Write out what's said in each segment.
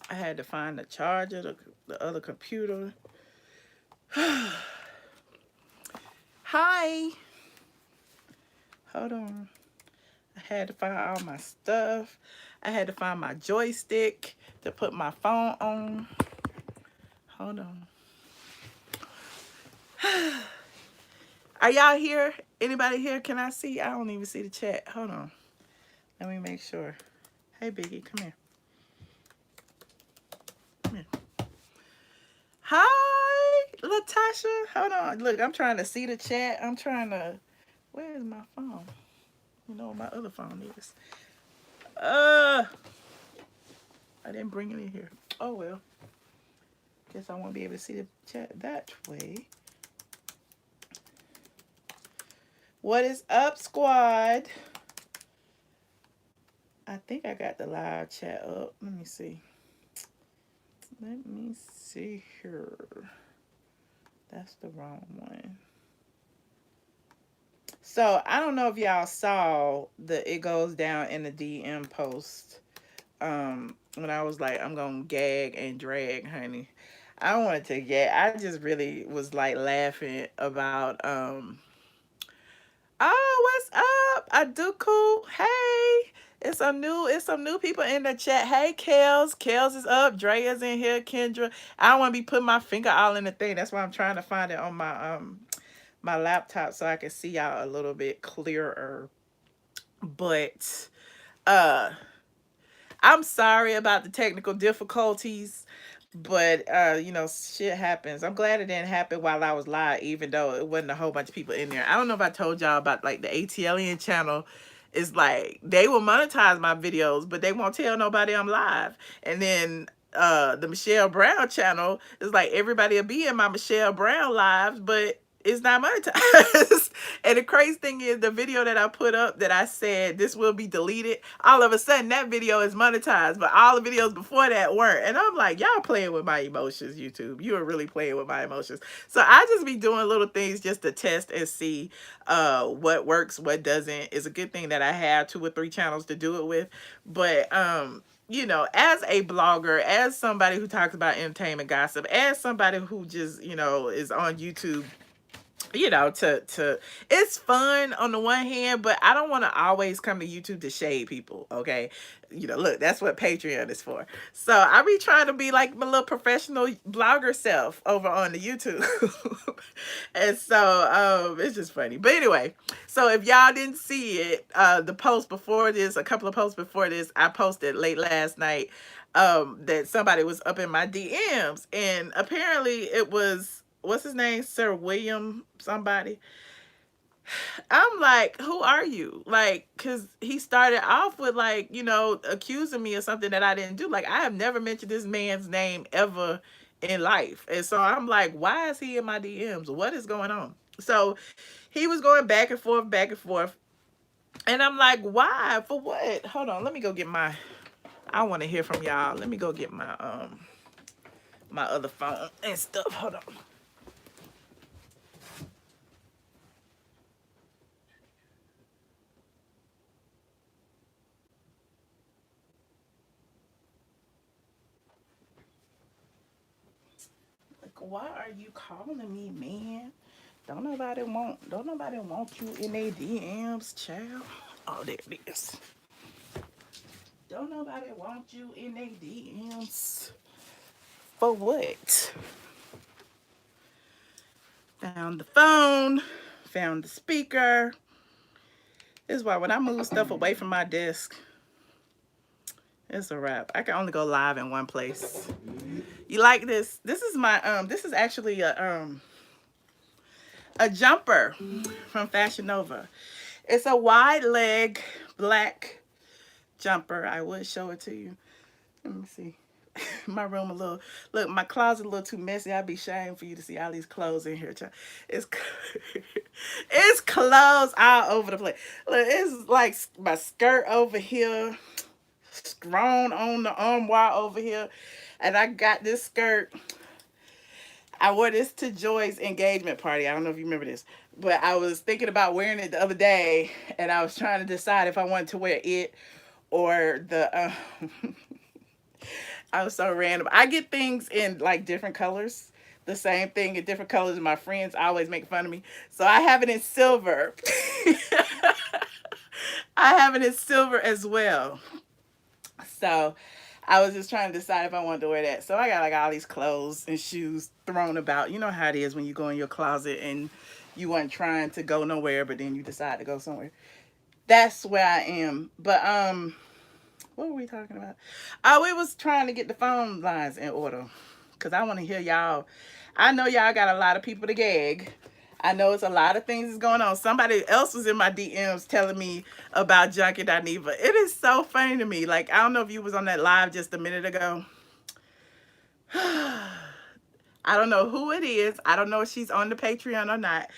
I had to find the charger, the other computer. Hi. Hold on. I had to find all my stuff. I had to find my joystick to put my phone on. Hold on. Are y'all here? Anybody here? Can I see? I don't even see the chat. Hold on. Let me make sure. Hey, Biggie, come here. Come here. Hi, Latasha. Hold on. Look, I'm trying to see the chat. I'm trying to. Where is my phone? You know what my other phone is. I didn't bring it in here. Oh well. Guess I won't be able to see the chat that way. What is up, squad? I think I got the live chat up. Let me see. Let me see here. That's the wrong one. So I don't know if y'all saw the it goes down in the DM post. When I was like, I'm gonna gag and drag, honey. I wanted to gag. I just really was like laughing about oh, what's up? I do cool. Hey. It's some new people in the chat. Hey, Kels. Kels is up. Drea's in here. Kendra. I don't want to be putting my finger all in the thing. That's why I'm trying to find it on my laptop so I can see y'all a little bit clearer. But uh I'm sorry about the technical difficulties, but shit happens. I'm glad it didn't happen while I was live, even though it wasn't a whole bunch of people in there. I don't know if I told y'all about like the ATLien channel. Is like they will monetize my videos, but they won't tell nobody I'm live. And then the Michelle Brown channel is like everybody will be in my Michelle Brown lives, but it's not monetized. And the crazy thing is the video that I put up that I said this will be deleted, all of a sudden that video is monetized, but all the videos before that weren't. And I'm like, y'all playing with my emotions, YouTube. You are really playing with my emotions. So I just be doing little things just to test and see what works, what doesn't. It's a good thing that I have 2 or 3 channels to do it with. But as a blogger, as somebody who talks about entertainment gossip, as somebody who just, is on YouTube, to it's fun on the one hand, but I don't want to always come to YouTube to shade people. Okay, look, that's what Patreon is for. So I be trying to be like my little professional blogger self over on the YouTube. And so it's just funny. But anyway, so if y'all didn't see it, the post before this, a couple of posts before this, I posted late last night that somebody was up in my DMs, and apparently it was, what's his name, Sir William somebody. I'm like, who are you? Like, because he started off with like, accusing me of something that I didn't do. Like, I have never mentioned this man's name ever in life. And so I'm like, why is he in my DMs? What is going on? So he was going back and forth, back and forth. And I'm like, why? For what? Hold on, let me go get my, I want to hear from y'all. Let me go get my other phone and stuff. Hold on. Like, why are you calling me, man? Don't nobody want you in their DMs, child. Oh, there it is. Don't nobody want you in their DMs. For what? Found the phone. Found the speaker. This is why when I move stuff away from my desk, it's a wrap. I can only go live in one place. You like this? This is my this is actually a jumper from Fashion Nova. It's a wide leg black jumper. I would show it to you. Let me see. My room a little, look, my closet a little too messy. I'd be ashamed for you to see all these clothes in here. It's it's clothes all over the place. Look, it's like my skirt over here, thrown on the armoire over here, and I got this skirt. I wore this to Joy's engagement party. I don't know if you remember this, but I was thinking about wearing it the other day, and I was trying to decide if I wanted to wear it or the I was so random. I get things in like different colors. The same thing in different colors. And my friends always make fun of me. So I have it in silver. I have it in silver as well. So I was just trying to decide if I wanted to wear that. So I got like all these clothes and shoes thrown about. You know how it is when you go in your closet and you weren't trying to go nowhere, but then you decide to go somewhere. That's where I am. But what were we talking about? Oh, we was trying to get the phone lines in order. Cause I want to hear y'all. I know y'all got a lot of people to gag. I know it's a lot of things that's going on. Somebody else was in my DMs telling me about Junkie Dineva. It is so funny to me. Like, I don't know if you was on that live just a minute ago. I don't know who it is. I don't know if she's on the Patreon or not,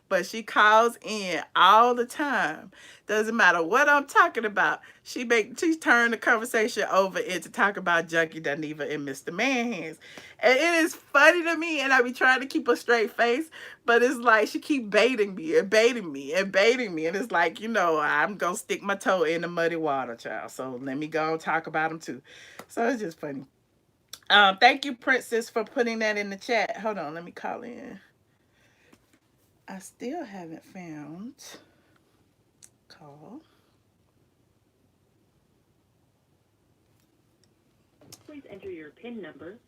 but she calls in all the time. Doesn't matter what I'm talking about. She turned the conversation over into talk about Junkie Dineva and Mr. Manhands. And it is funny to me, and I be trying to keep a straight face, but it's like she keep baiting me and baiting me and baiting me. And it's like, I'm gonna stick my toe in the muddy water, child. So let me go talk about them too. So it's just funny. Thank you, Princess, for putting that in the chat. Hold on, let me call in. I still haven't found call. Please enter your PIN number.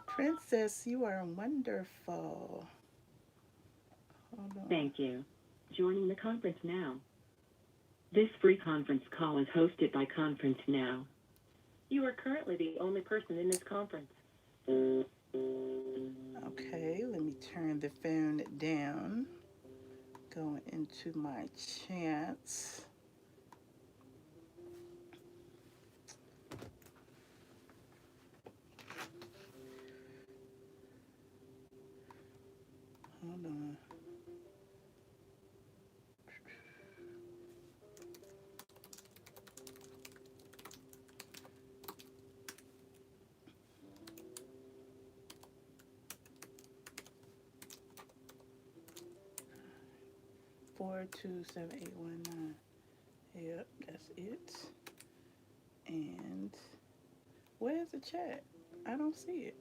Princess, you are wonderful. Hold on. Thank you. Joining the conference now. This free conference call is hosted by Conference Now. You are currently the only person in this conference. Okay, let me turn the phone down. Going into my chats. Hold on. Four two seven eight one nine. Yep, that's it. And where's the chat? I don't see it.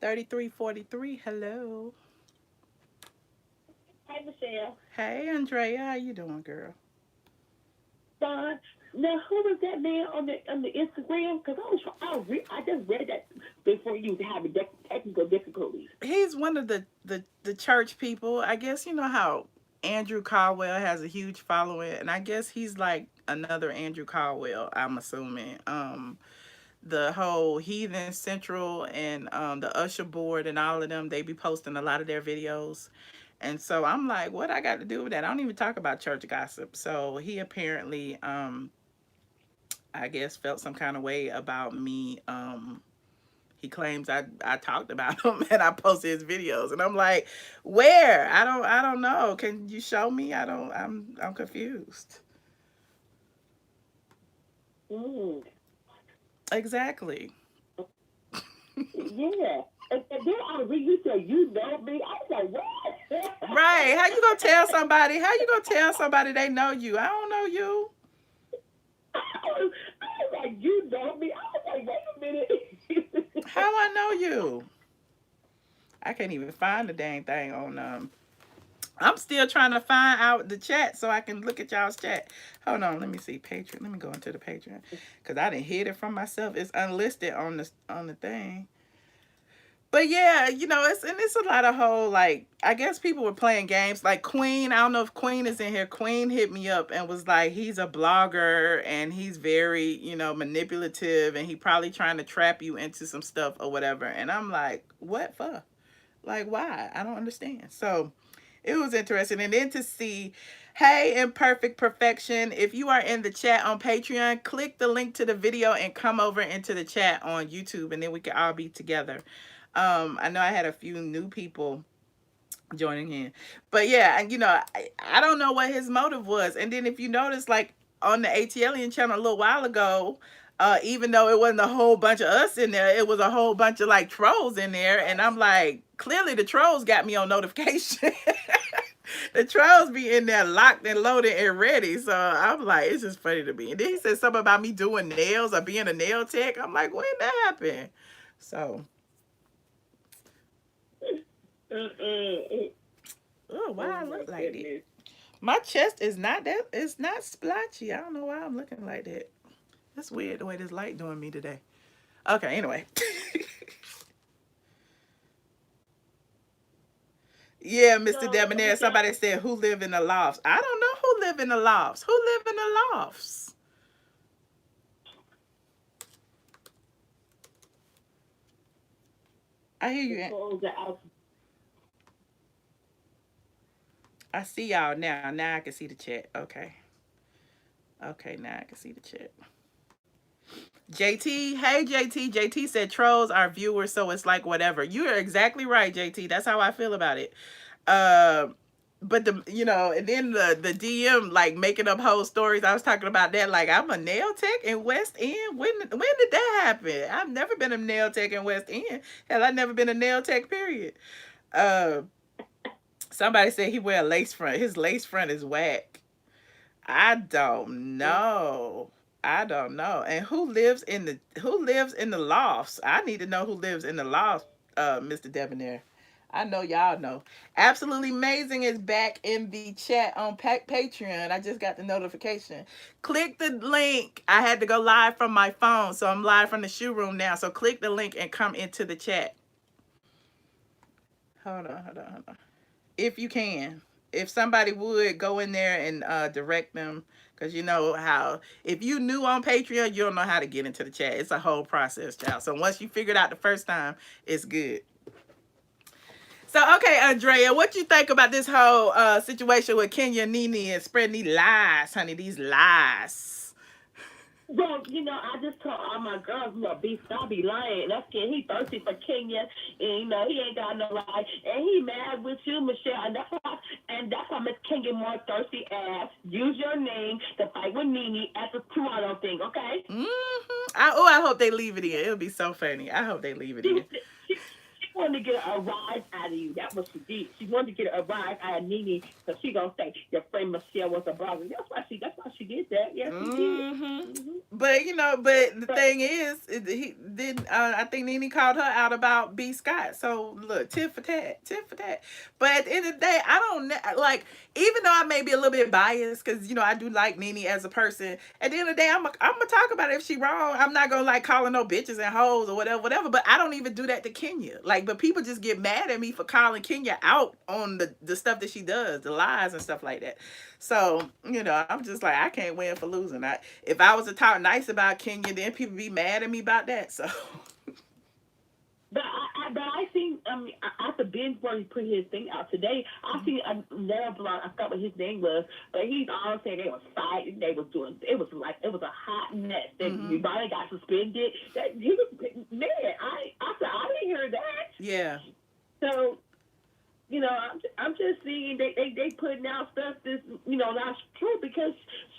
3343. Hello. Hi, Michelle. Hey, Andrea. How you doing, girl? Fine. Now, who was that man on the Instagram? Because I just read that before you was having technical difficulties. He's one of the church people. I guess you know how Andrew Caldwell has a huge following, and I guess he's like another Andrew Caldwell, I'm assuming. The whole Heathen Central and the Usher Board and all of them, they be posting a lot of their videos. And so I'm like, what I got to do with that? I don't even talk about church gossip. So he apparently, I guess, felt some kind of way about me. He claims I talked about him and I posted his videos. And I'm like, where? I don't know. Can you show me? I'm confused. Exactly. Yeah. And then I read you say, you know me. I was like, what? Right. How you gonna tell somebody? How you gonna tell somebody they know you? I don't know you. I was like, you know me. I was like, wait a minute. How I know you? I can't even find the dang thing on I'm still trying to find out the chat so I can look at y'all's chat. Hold on, let me see Patreon. Let me go into the Patreon because I didn't hid it from myself. It's unlisted on the thing. But yeah, it's a lot of whole, like, I guess people were playing games. Like Queen, I don't know if Queen is in here. Queen hit me up and was like, he's a blogger and he's very, manipulative and he probably trying to trap you into some stuff or whatever. And I'm like, what for? Like, why? I don't understand. So it was interesting. And then to see, hey, Imperfect Perfection, if you are in the chat on Patreon, click the link to the video and come over into the chat on YouTube, and then we can all be together. I know I had a few new people joining in, but yeah, I don't know what his motive was. And then if you notice, like on the ATLien channel a little while ago, even though it wasn't a whole bunch of us in there, it was a whole bunch of like trolls in there, and I'm like, clearly the trolls got me on notification. The trolls be in there locked and loaded and ready. So I'm like, it's just funny to me. And then he said something about me doing nails or being a nail tech. I'm like, when that happened? So, oh, why Oh I my look like that? goodness. My chest is not that. It's not splotchy. I don't know why I'm looking like that. That's weird the way this light doing me today. Okay, anyway. Yeah, Mr. So Debonair. we got Somebody said who live in the lofts. I don't know who live in the lofts. Who live in the lofts? I hear the you. clothes that out. I see y'all now. Now I can see the chat. Okay. Okay, now I can see the chat. JT, hey JT. JT said trolls are viewers, so it's like whatever. You are exactly right, JT. That's how I feel about it. Uh, but and then the DM like making up whole stories. I was talking about that. Like I'm a nail tech in West End. When did that happen? I've never been a nail tech in West End. Hell, I've never been a nail tech. Period. Uh, somebody said he wear a lace front. His lace front is whack. I don't know. I don't know. And who lives in the lofts? I need to know who lives in the lofts, Mr. Debonair. I know y'all know. Absolutely Amazing is back in the chat on Patreon. I just got the notification. Click the link. I had to go live from my phone, so I'm live from the shoe room now. So click the link and come into the chat. Hold on. If you can, if somebody would go in there and direct them, because you know how, if you new on Patreon, you don't know how to get into the chat. It's a whole process, child. So once you figure it out the first time, it's good. So okay, Andrea, what you think about this whole situation with Kenya and Nene and spreading these lies, honey? These lies. Well, I just told all my girls, be stop be lying. That's kid. He thirsty for Kenya, and he ain't got no lie, and he mad with you, Michelle, and that's why Miss Kenya more thirsty ass. Use your name to fight with Nene at the Toronto thing, okay? I hope they leave it in. It'll be so funny. I hope they leave it She, in. she wanted to get a rise out of you. That's what she did. She wanted to get a rise out of Nene, so she gonna say your friend Michelle was a brother. That's why she did that. Yes, she did. But but the But thing is, he did. I think Nene called her out about B Scott. So look, tit for tat, tit for tat. But at the end of the day, I don't like. Even though I may be a little bit biased, because I do like Nene as a person. At the end of the day, I'm gonna talk about it if she wrong. I'm not gonna like calling no bitches and hoes or whatever. But I don't even do that to Kenya. Like, but people just get mad at me for calling Kenya out on the stuff that she does, the lies and stuff like that. So, I'm just like, I can't win for losing. If I was to talk nice about Kenya, then people be mad at me about that. So, I think after Ben where he put his thing out today, I see another blog. I forgot what his name was, but he's all saying they was fighting. They was doing. It was a hot mess. That everybody got suspended. That he was man. I said I didn't hear that. yeah. So I'm just seeing they putting out stuff that's not true because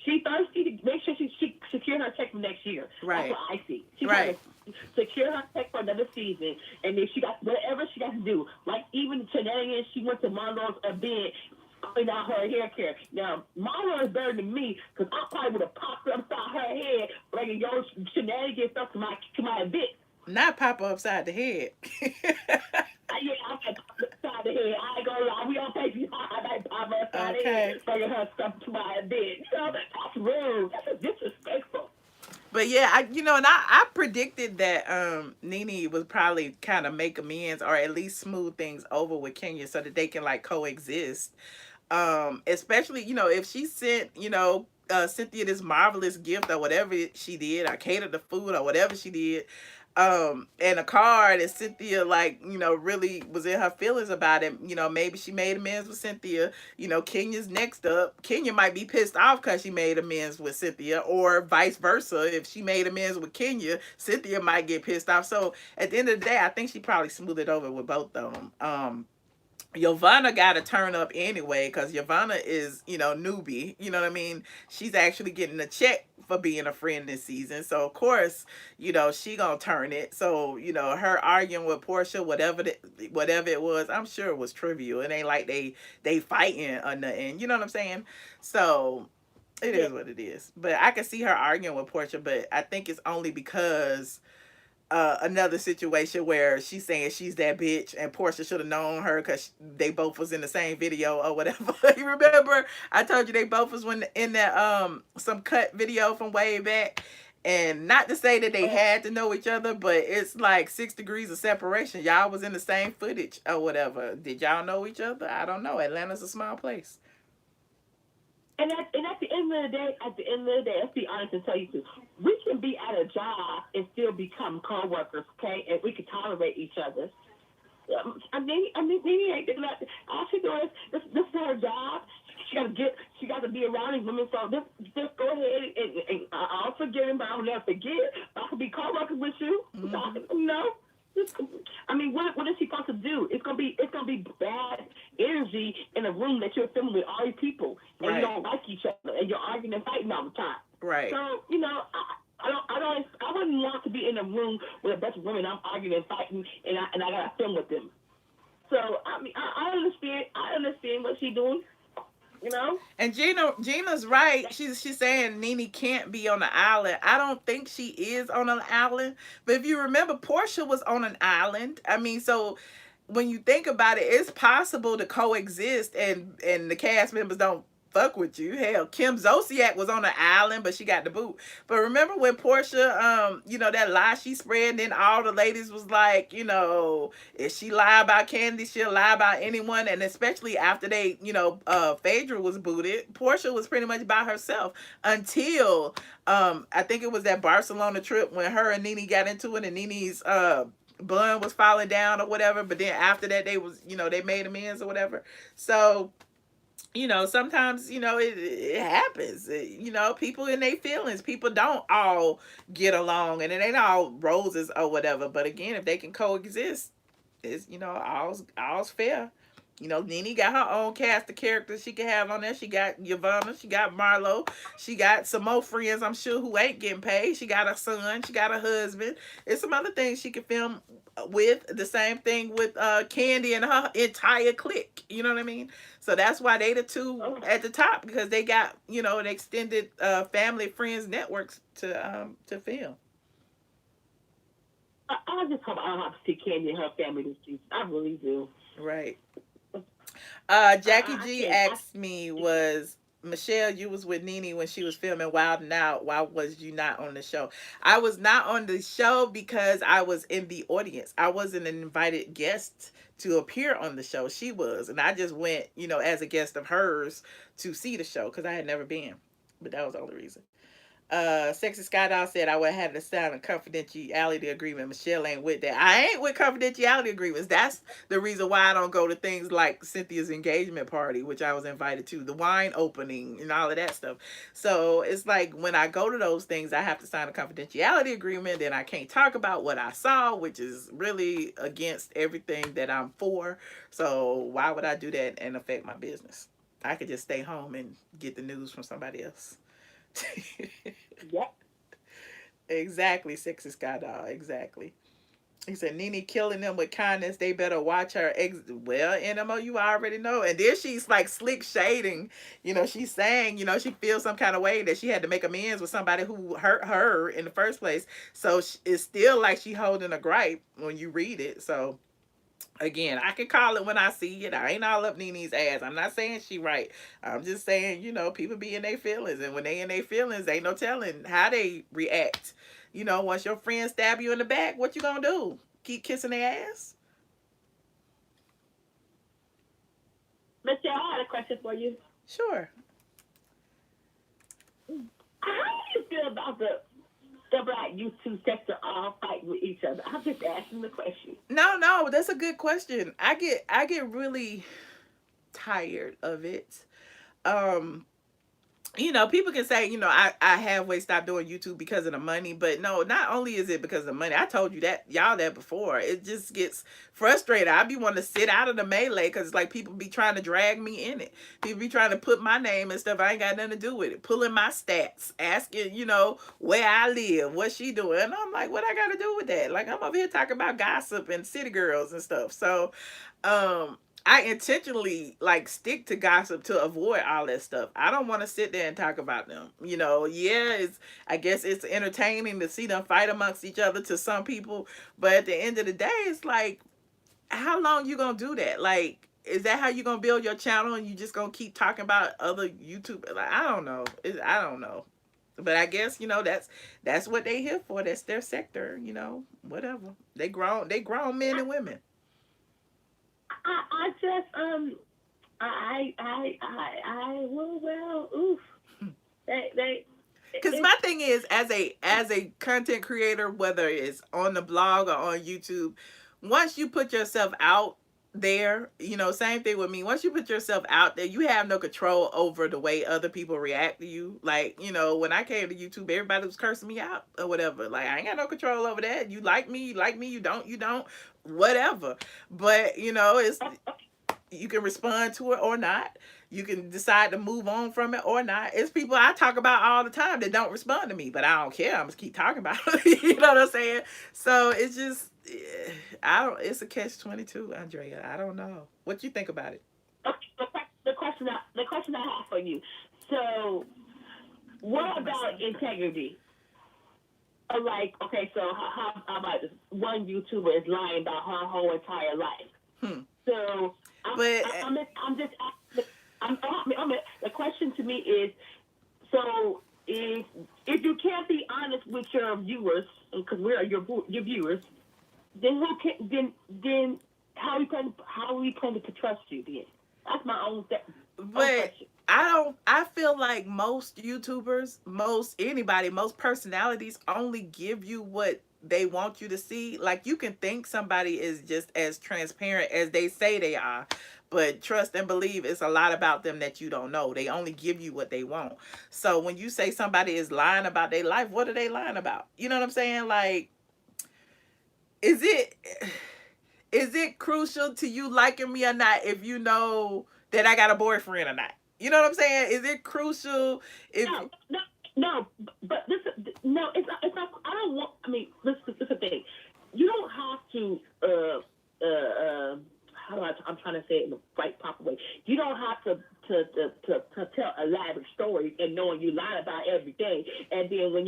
she thirsty to make sure she secure her check for next year. Right. That's what I see. She Right. secure her check for another season, and then she got whatever she got to do. Like even today, she went to Marlo's event. Clean out her hair care. Now, Marlo is better than me because I probably would have popped her upside her head, bringing your shenanigans stuff to my event. Not pop upside the head. Yeah, I'm like upside the head. I ain't gonna lie. We on Patreon. I might pop her upside the head, bringing her stuff to my event. That's rude. That's disrespectful. But yeah, I predicted that Nene would probably kind of make amends or at least smooth things over with Kenya so that they can like coexist. Especially, if she sent, Cynthia this marvelous gift or whatever she did, or catered the food or whatever she did, and a card, and Cynthia like, really was in her feelings about it. Maybe she made amends with Cynthia. Kenya's next up. Kenya might be pissed off because she made amends with Cynthia, or vice versa. If she made amends with Kenya, Cynthia might get pissed off. So at the end of the day, I think she probably smoothed it over with both of them. Yovana got to turn up anyway because Yovana is, newbie. You know what I mean? She's actually getting a check for being a friend this season. So, of course, she going to turn it. So, her arguing with Portia, whatever it was, I'm sure it was trivial. It ain't like they fighting or nothing. You know what I'm saying? So, it Yeah. is what it is. But I can see her arguing with Portia, but I think it's only because another situation where she's saying she's that bitch and Portia should have known her because they both was in the same video or whatever. You remember I told you they both was in that some cut video from way back, and not to say that they had to know each other, but it's like 6 degrees of separation. Y'all was in the same footage or whatever. Did y'all know each other? I don't know. Atlanta's a small place. And at the end of the day, let's be honest and tell you too. We can be at a job and still become co-workers, okay? And we can tolerate each other. Maybe ain't doing that. All she doing is this is her job. She got to be around these women. So just go ahead and I'll forgive him, but I'll never forget. I could be co-workers with you. What is she supposed to do? It's gonna be bad energy in a room that you're filming with all these people, and Right. you don't like each other, and you're arguing and fighting all the time. Right. So I wouldn't want to be in a room with a bunch of women. I'm arguing and fighting, and I gotta film with them. So I understand what she's doing. And Gina's right. She's saying Nene can't be on the island. I don't think she is on an island. But if you remember, Portia was on an island. I mean, so when you think about it, it's possible to coexist and the cast members don't fuck with you. Hell, Kim Zolciak was on an island, but she got the boot. But remember when Portia, that lie she spread, then all the ladies was like, if she lie about Candy, she'll lie about anyone. And especially after they, Phaedra was booted, Portia was pretty much by herself until I think it was that Barcelona trip when her and Nene got into it, and Nene's bun was falling down or whatever. But then after that, they was, they made amends or whatever. So sometimes, it happens. People in their feelings, people don't all get along, and it ain't all roses or whatever. But again, if they can coexist, it's, all's fair. Nene got her own cast of characters she can have on there. She got Yvonne, she got Marlo, she got some more friends, I'm sure, who ain't getting paid. She got a son, she got a husband. It's some other things she can film with. The same thing with Candy and her entire clique. You know what I mean? So that's why they the two at the top, because they got, an extended family, friends, networks to film. I just hope I don't have to see Candy and her family this season. I really do. Right. Jackie G asked me, was Michelle, you was with Nene when she was filming Wild and Out. Why was you not on the show? I was not on the show because I was in the audience. I wasn't an invited guest to appear on the show. She was. And I just went, as a guest of hers to see the show because I had never been. But that was the only reason. Sexy Skydoll said I would have had to sign a confidentiality agreement. Michelle ain't with that. I ain't with confidentiality agreements. That's the reason why I don't go to things like Cynthia's engagement party, which I was invited to, the wine opening and all of that stuff. So it's like when I go to those things, I have to sign a confidentiality agreement. Then I can't talk about what I saw, which is really against everything that I'm for. So why would I do that and affect my business? I could just stay home and get the news from somebody else. Yep. Exactly, Sexy Sky Dog. Exactly. He said, Nene killing them with kindness. They better watch her. Well, NMO, you already know. And then she's like slick shading. She's saying, she feels some kind of way that she had to make amends with somebody who hurt her in the first place. So it's still like she holding a gripe when you read it. So again, I can call it when I see it. I ain't all up Nene's ass. I'm not saying she right. I'm just saying, people be in their feelings. And when they in their feelings, ain't no telling how they react. Once your friends stab you in the back, what you gonna do? Keep kissing their ass? Michelle, I had a question for you. Sure. How do you feel about the black you two sets are all fighting with each other? I'm just asking the question. No, that's a good question. I get really tired of it. People can say, I halfway stopped doing YouTube because of the money, but no, not only is it because of the money. I told you that, y'all, that before. It just gets frustrated. I be wanting to sit out of the melee because it's like people be trying to drag me in it. People be trying to put my name and stuff. I ain't got nothing to do with it. Pulling my stats, asking, where I live, what she doing. And I'm like, what I got to do with that? Like, I'm over here talking about gossip and city girls and stuff. So, um, I intentionally like stick to gossip to avoid all that stuff. I don't want to sit there and talk about them. Yeah, I guess it's entertaining to see them fight amongst each other to some people, but at the end of the day, it's like, how long you gonna do that? Like, is that how you gonna build your channel and you just gonna keep talking about other YouTube? Like, I don't know. I don't know. But I guess that's what they here for. That's their sector. Whatever. They grown men and women. I just oof. They Because my thing is, as a content creator, whether it's on the blog or on YouTube, once you put yourself out there, same thing with me. Once you put yourself out there, you have no control over the way other people react to you. Like, when I came to YouTube, everybody was cursing me out or whatever. Like, I ain't got no control over that. You like me, you don't, whatever. But, it's you can respond to it or not. You can decide to move on from it or not. It's people I talk about all the time that don't respond to me, but I don't care. I'm just keep talking about it. You know what I'm saying? So it's just, I don't. It's a catch-22, Andrea. I don't know. What you think about it? okay, the question I have for you. So, what about integrity? Like, okay, so how about this? One YouTuber is lying about her whole entire life. Hmm. So But I'm just the question to me is, so if you can't be honest with your viewers, because we're your viewers, then who can then how are we going to trust you then? That's my own but question. I feel like most YouTubers, most personalities only give you what they want you to see. Like, you can think somebody is just as transparent as they say they are, but trust and believe it's a lot about them that you don't know. They only give you what they want. So when you say somebody is lying about their life, what are they lying about? You know what I'm saying? Like, is it crucial to you liking me or not if you know that I got a boyfriend or not? You know what I'm saying? Is it crucial if No, but this no, it's not. I don't want. I mean, this is the thing. You don't have to. How do I'm trying to say it in the right proper way. You don't have to tell elaborate stories and knowing you lie about everything, and then when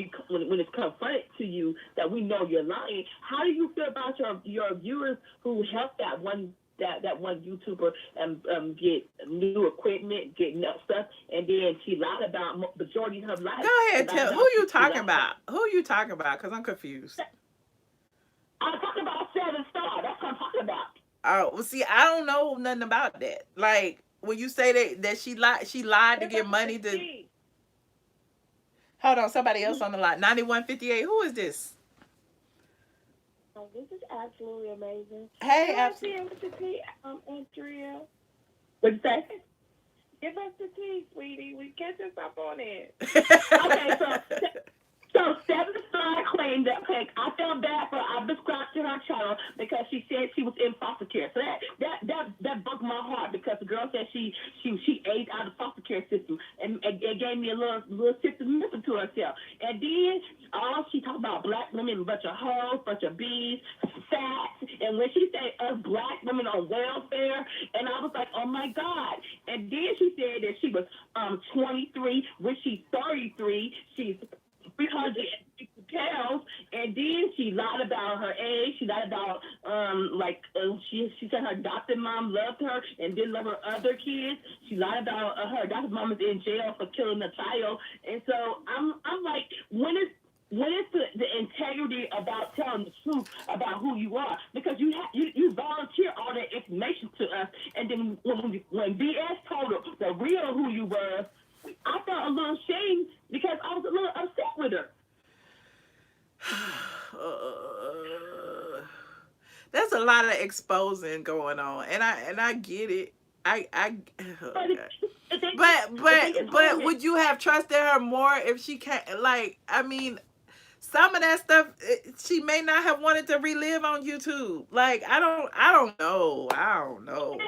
it's confronted to you that we know you're lying, how do you feel about your viewers who helped that one YouTuber get new equipment, get new stuff, and then she lied about majority of her life? go ahead, tell who you talking about? Who you talking about? Because I'm confused. I'm talking about Seven Star. That's what I'm talking about. Oh, well, see, I don't know nothing about that. Like, when you say that she lied to Give get us the money to. tea. Hold on, somebody else on the line. 9158. Who is this? Oh, this is absolutely amazing. Hey, Can I see absolutely. it with the tea, Andrea? What'd you say? Give us the tea, sweetie. We catch us up on it. Okay, so Seven Star claimed that, okay, I felt bad for I subscribed to her channel because she said she was in foster care. So that broke my heart because the girl said she aged out of the foster care system and it gave me a little sick to listen to herself. And then all she talked about black women, bunch of hoes, bunch of bees, fat, and when she said us black women on welfare, and I was like, oh my God. And then she said that she was 23, when she's 33, she's 300 pounds, and then she lied about her age. She lied about she said her adopted mom loved her and didn't love her other kids. She lied about her adopted mom is in jail for killing a child. And so I'm like, when is the integrity about telling the truth about who you are? Because you volunteer all that information to us, and then when BS told her the real who you were, I felt a little shame because I was a little upset with her. There's a lot of exposing going on, and I get it. I oh But God. the thing is, hold on a But minute. would you have trusted her more if she can't, like, I mean, some of that stuff she may not have wanted to relive on YouTube. Like, I don't know. I don't know.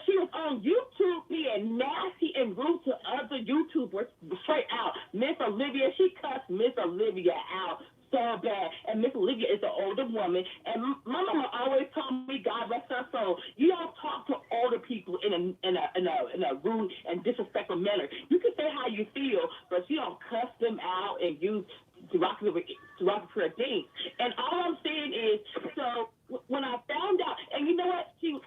She was on YouTube being nasty and rude to other YouTubers straight out. Miss Olivia, she cussed Miss Olivia out so bad. And Miss Olivia is an older woman. And my mama always told me, God rest her soul, you don't talk to older people in a rude and disrespectful manner. You can say how you feel, but you don't cuss them out and use derogatory things. And all I'm saying is, so when I found out, and you know what, she was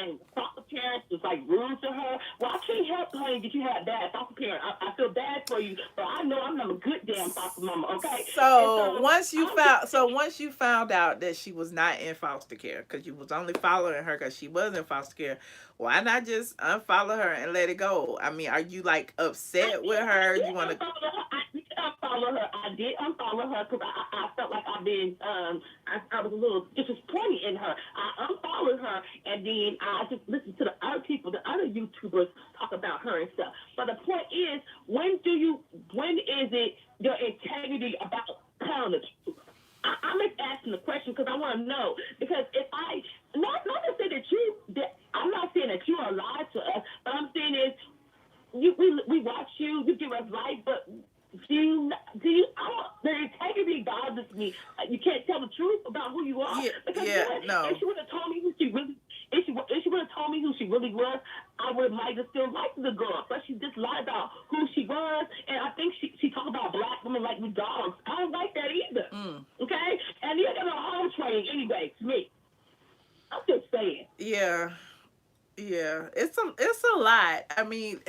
and foster parents was like rude to her. Well, I can't help, honey, that you had bad foster parents. I feel bad for you, but I know I'm not a good damn foster mama, okay? And So so once you I'm just found, so once you found out that she was not in foster care, because you was only following her because she was in foster care, why not just unfollow her and let it go? I mean, are you like upset with her? You want to? I did unfollow her. I did unfollow her because I felt like I was a little disappointed in her. I unfollowed her, and then I just listened to the other people, the other YouTubers talk about her and stuff. But the point is, when is it your integrity about telling the truth? I'm just asking the question because I want to know. Because if I, not to say that I'm not saying that you are lying to us, but I'm saying is, we watch you, you give us life, but the integrity bothers me. You can't tell the truth about who you are Yeah, because you know yeah, what? If no. she would have told me who she really, if she would have told me who she really was, I would have might have still liked the girl. But she just lied about who she was, and I think she talked about black women like we dogs. I don't like that either. Mm. Okay, and you're gonna home training anyway. To me, I'm just saying. Yeah, yeah. It's a lot. I mean,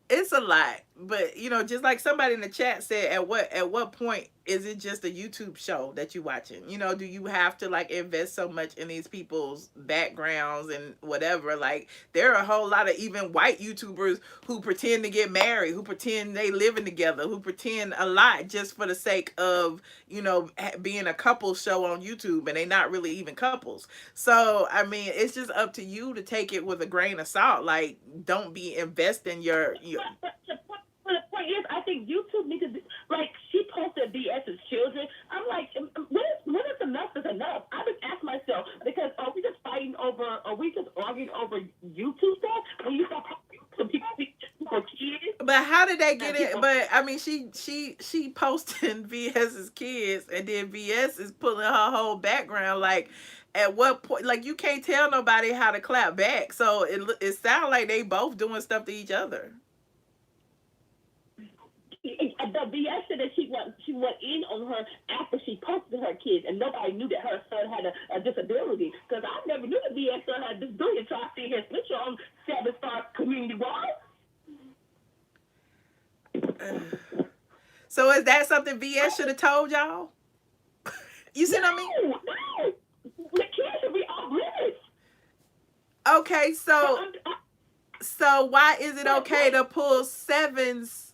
it's a lot, but just like somebody in the chat said, at what point is it just a YouTube show that you watching? Do you have to like invest so much in these people's backgrounds and whatever? Like, there are a whole lot of even white YouTubers who pretend to get married, who pretend they living together, who pretend a lot just for the sake of being a couple show on YouTube, and they not really even couples. So I mean, it's just up to you to take it with a grain of salt. Like, don't be investing your But the point is, I think YouTube needs to be, like, she posted BS's children. I'm like, when is enough is enough? I just ask myself, because are we just fighting over, are we just arguing over YouTube stuff? When you start talking to people for kids? But how did they And get it? people, But I mean, she posting VS's kids, and then VS is pulling her whole background. Like, at what point? Like, you can't tell nobody how to clap back. So it sounds like they both doing stuff to each other. the BS said that she went in on her after she posted her kids, and nobody knew that her son had a disability. Because I never knew that BS son had a disability until I see his picture on 7 Star Community Wall. So is that something VS should have told y'all? You see what I mean? No. The kids should be off limits. Okay, But so why is it okay to pull Seven's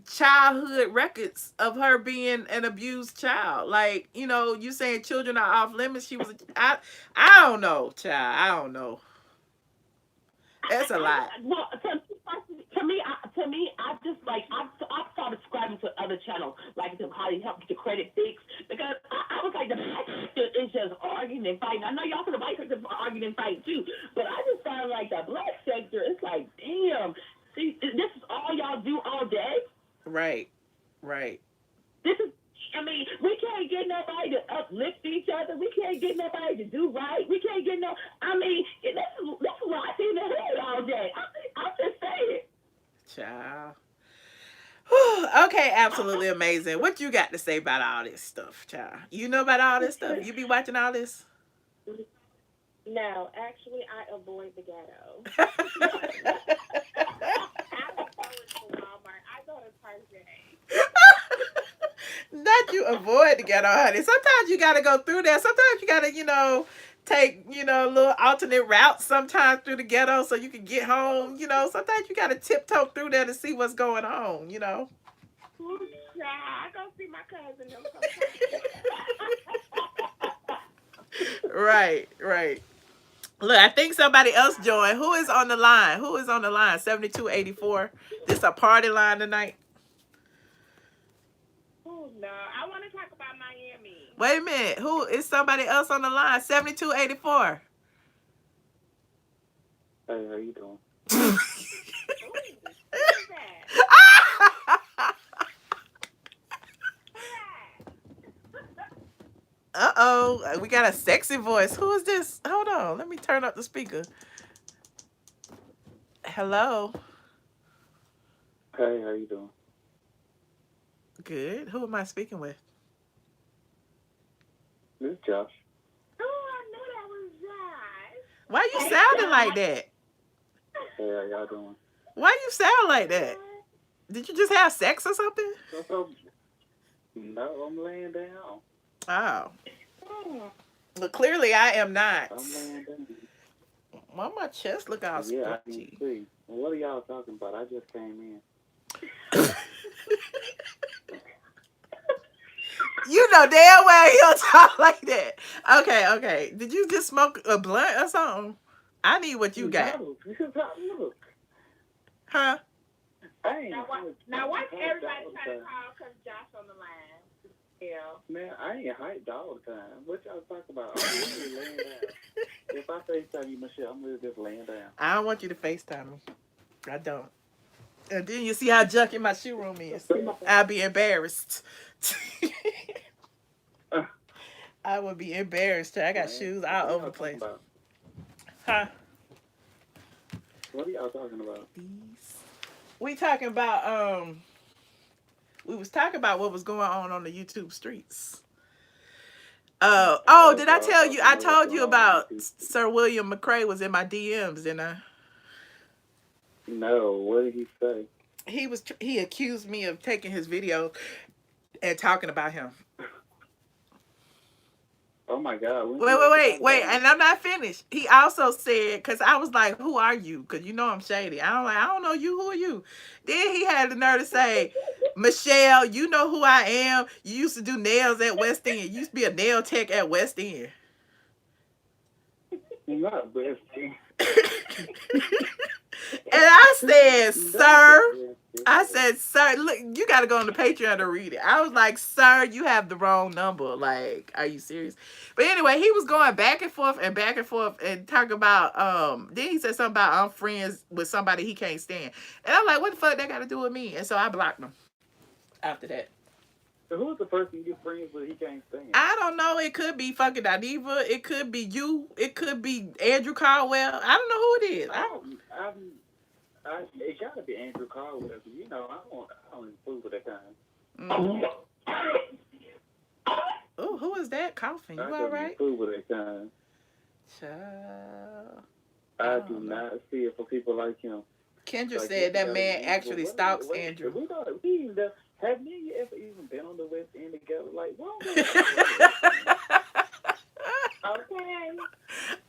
childhood records of her being an abused child? Like, you saying children are off limits. She was I don't know, child. I don't know. That's a lot. well, to me, I just like I started subscribing to other channels, like to how to help get your credit fixed, because I was like, the black sector is just arguing and fighting. I know y'all for the white sector arguing and fighting too, but I just found like the black sector, it's like, damn, see, this is all y'all do all day. Right. Right. This is, I mean, we can't get nobody to uplift each other. We can't get nobody to do right. We can't get no. I mean, that's what I see in the hood all day. I'm just saying. Child. Okay, absolutely amazing. What you got to say about all this stuff, child? You know about all this stuff? You be watching all this? No, actually, I avoid the ghetto. I don't go into Walmart. I go to Target. Not you avoid the ghetto, honey. Sometimes you gotta go through there. Sometimes you gotta, take, little alternate routes sometimes through the ghetto so you can get home. Sometimes you gotta tiptoe through there to see what's going on. Yeah, I go see my cousin them sometimes. Right, right. Look, I think somebody else joined. Who is on the line? Who is on the line? 7284. This a party line tonight. Oh no, I want to talk about Miami. Wait a minute. Who is somebody else on the line? 7284. Hey, how you doing? Ooh, who is that? Uh-oh. We got a sexy voice. Who is this? Hold on. Let me turn up the speaker. Hello. Hey, how you doing? Good. Who am I speaking with? This is Josh. Oh, I knew that was Josh. Why you sounding like that? Hey, how y'all doing? Why you sound like that? Did you just have sex or something? No, I'm laying down. Oh. Oh, Well, clearly I am not. I'm laying down. Why my chest look all Yeah, I can splotchy? see. What are y'all talking about? I just came in. You know damn well he don't talk like that. Okay. Did you just smoke a blunt or something? I need what you got. No, look. Huh? I ain't now watch hyped everybody all the try to time. call because Josh on the line. Yeah. Man, I ain't hyped all the time. What y'all talking about? I'm literally laying down. If I FaceTime you, Michelle, I'm really just laying down. I don't want you to FaceTime me. I don't. And then you see how junky my shoe room is. I'll be embarrassed. I would be embarrassed. I got shoes all over the place. About? Huh? What are y'all talking about? We talking about we was talking about what was going on the YouTube streets. Did I tell you? I told you about Sir William McCrae was in my DMs, didn't I? No, what did he say? He accused me of taking his video and talking about him. Oh my God! Wait, and I'm not finished. He also said, because I was like, "Who are you?" Because you know I'm shady. I don't know you. Who are you? Then he had the nerve to say, "Michelle, you know who I am. You used to do nails at West End. You used to be a nail tech at West End." Not West End. And I said, sir, look, you got to go on the Patreon to read it. I was like, sir, you have the wrong number. Like, are you serious? But anyway, he was going back and forth and talk about, then he said something about I'm friends with somebody he can't stand. And I'm like, what the fuck that got to do with me? And so I blocked him after that. So who's the person you're friends with he can't stand? I don't know. It could be fucking Daniva. It could be you. It could be Andrew Caldwell. I don't know who it is. It gotta be Andrew Caldwell. You know, I don't fool with that kind. Oh, who is that coughing? You all right? Fool with that kind. Child. I do not see it for people like him. Kendra said that man actually stalks Andrew. Have me and you ever even been on the West End together? Like, what? Okay.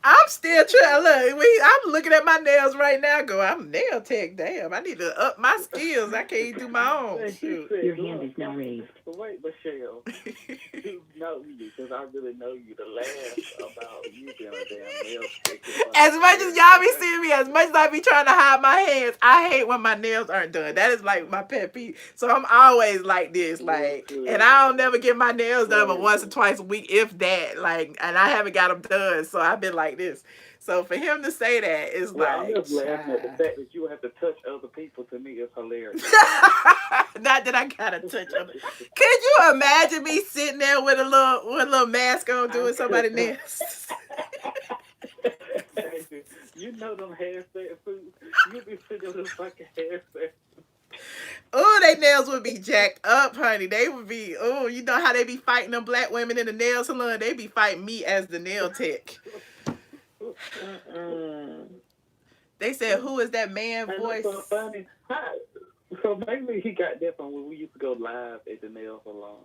I'm still trying. Look, I'm looking at my nails right now. I'm nail tech. Damn, I need to up my skills. I can't do my own. Shoot. Your hand is now raised. Wait, Michelle. You know you, because I really know you. To laugh about you being a damn nail tech. As much as y'all be seeing me, as much as I be trying to hide my hands, I hate when my nails aren't done. That is like my pet peeve. So I'm always like this, like, and I don't never get my nails done but once or twice a week, if that. Like, and I haven't got them done, so I've been like this. So for him to say that is like, I'm just laughing at the fact that you have to touch other people. To me, is hilarious. Not that I gotta touch other. Could you imagine me sitting there with a little mask on doing somebody's nails? You know them hairstyle foods. You be sitting with them fucking hairstyle. Oh, they nails would be jacked up, honey. They would be, oh, you know how they be fighting them black women in the nail salon? They be fighting me as the nail tech. They said, who is that man voice? So funny. So maybe he got that from when we used to go live at the nail salon.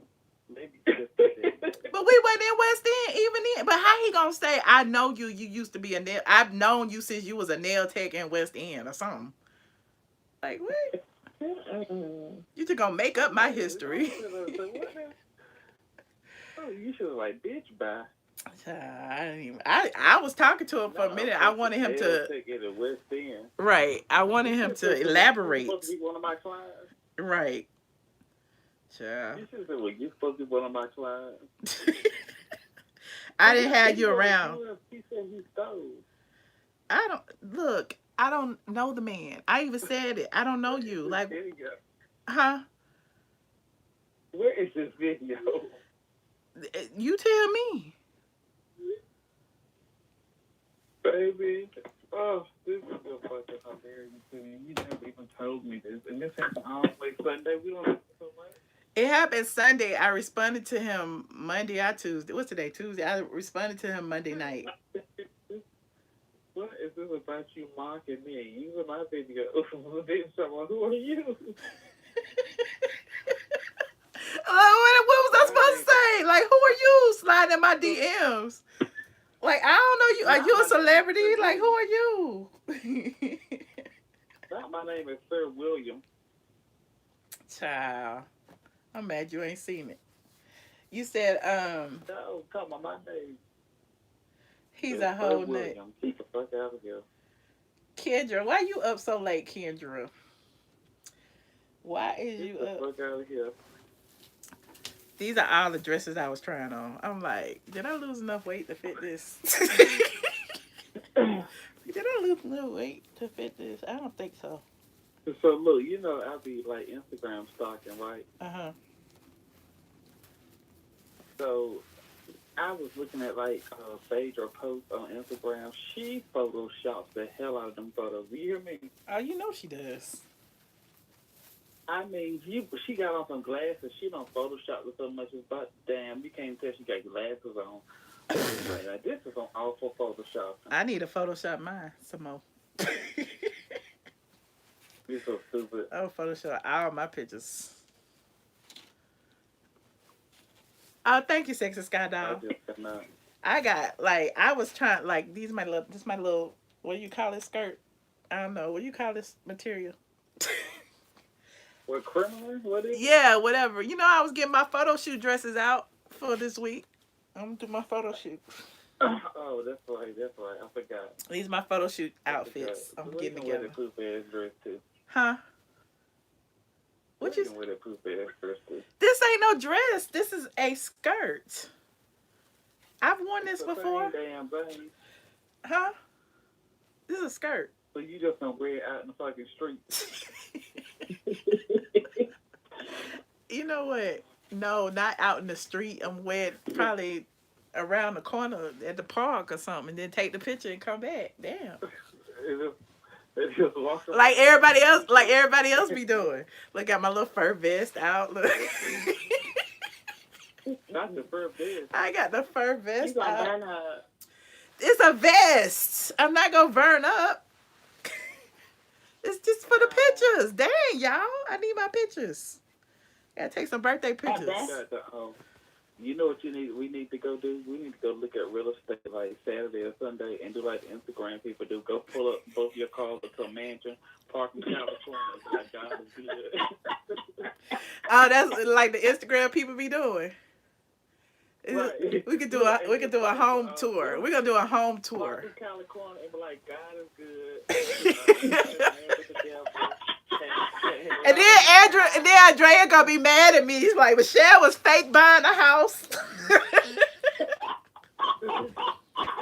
Maybe just But we wasn't in West End even then. But how he gonna say, I know you used to be a nail, I've known you since you was a nail tech in West End or something. Like, what? You just gonna make up my history. Oh, you should have like, bitch, bye. I was talking to him for a No, minute. I fucking wanted him L to, ticket at West End. right. I wanted You him should to have said, well, you elaborate. supposed to be one of my clients. Right. Child. You should have said, well, you supposed to be one of my clients. I didn't have you around. He said he stole. I don't look. I don't know the man. I even said it. I don't know Where is you. this Like, video? huh? Where is this video? You tell me. Baby. Oh, this is so fucking hilarious to me. You never even told me this. And this happened all the way Sunday. We don't have so much. It happened Sunday. I responded to him Monday or Tuesday. What's today? Tuesday. I responded to him Monday night. What is this about you mocking me? You in my video. Someone, who are you? What was I supposed to say? Like, who are you sliding in my DMs? Like, I don't know you. Are you a celebrity? Like, who are you? Not my name is Sir William. Child, I'm mad you ain't seen it. You said, No, come on, my name. he's is a Sir whole nut. William. Keep the fuck out of here. Kendra, why you up so late, Kendra? Why is Get you the up? fuck out of here. These are all the dresses I was trying on. I'm like, did I lose enough weight to fit this? Did I lose enough weight to fit this? I don't think so. So look, you know I be like Instagram stalking, right? Uh-huh. So I was looking at like a page or post on Instagram. She photoshops the hell out of them photos. You hear me? Oh, you know she does. I mean, she got on some glasses. She don't Photoshop it so much. It's about damn. You can't tell she got glasses on. Like, this is an awful Photoshop. I need to Photoshop mine some more. You're so stupid. I'll Photoshop all my pictures. Oh, thank you, Sexy Sky I Doll. just cannot. I got, like, I was trying, like, this my little, what do you call this skirt? I don't know. What do you call this material? What, criminal? What is it? Yeah, whatever. You know, I was getting my photo shoot dresses out for this week. I'm going to do my photo shoot. Oh, that's right. That's right. I forgot. These are my photo shoot I outfits forgot. I'm Where getting you wear together. the poop ass dress too? Huh? What you? Where wear the poop ass dress too? This ain't no dress. This is a skirt. I've worn this It's the before. same damn thing. Huh? This is a skirt. So you just don't wear it out in the fucking street. You know what? No, not out in the street. I'm wearing probably around the corner at the park or something, and then take the picture and come back. Damn. It just walk around. Like everybody else be doing. Look, got my little fur vest out. Look. Not the fur vest. I got the fur You vest gonna out. burn her. It's a vest. I'm not gonna burn up. It's just for the pictures. Dang, y'all. I need my pictures. Gotta take some birthday pictures. vest? You know what you need? We need to go do. We need to go look at real estate like Saturday or Sunday and do like Instagram people do. Go pull up both your cars to a mansion, park in California. Like God is good. Oh, that's like the Instagram people be doing. Right. We could do a home tour. We're gonna do a home tour. Park in California and be like, God is good. And then Andrea gonna be mad at me. He's like, Michelle was fake buying a house.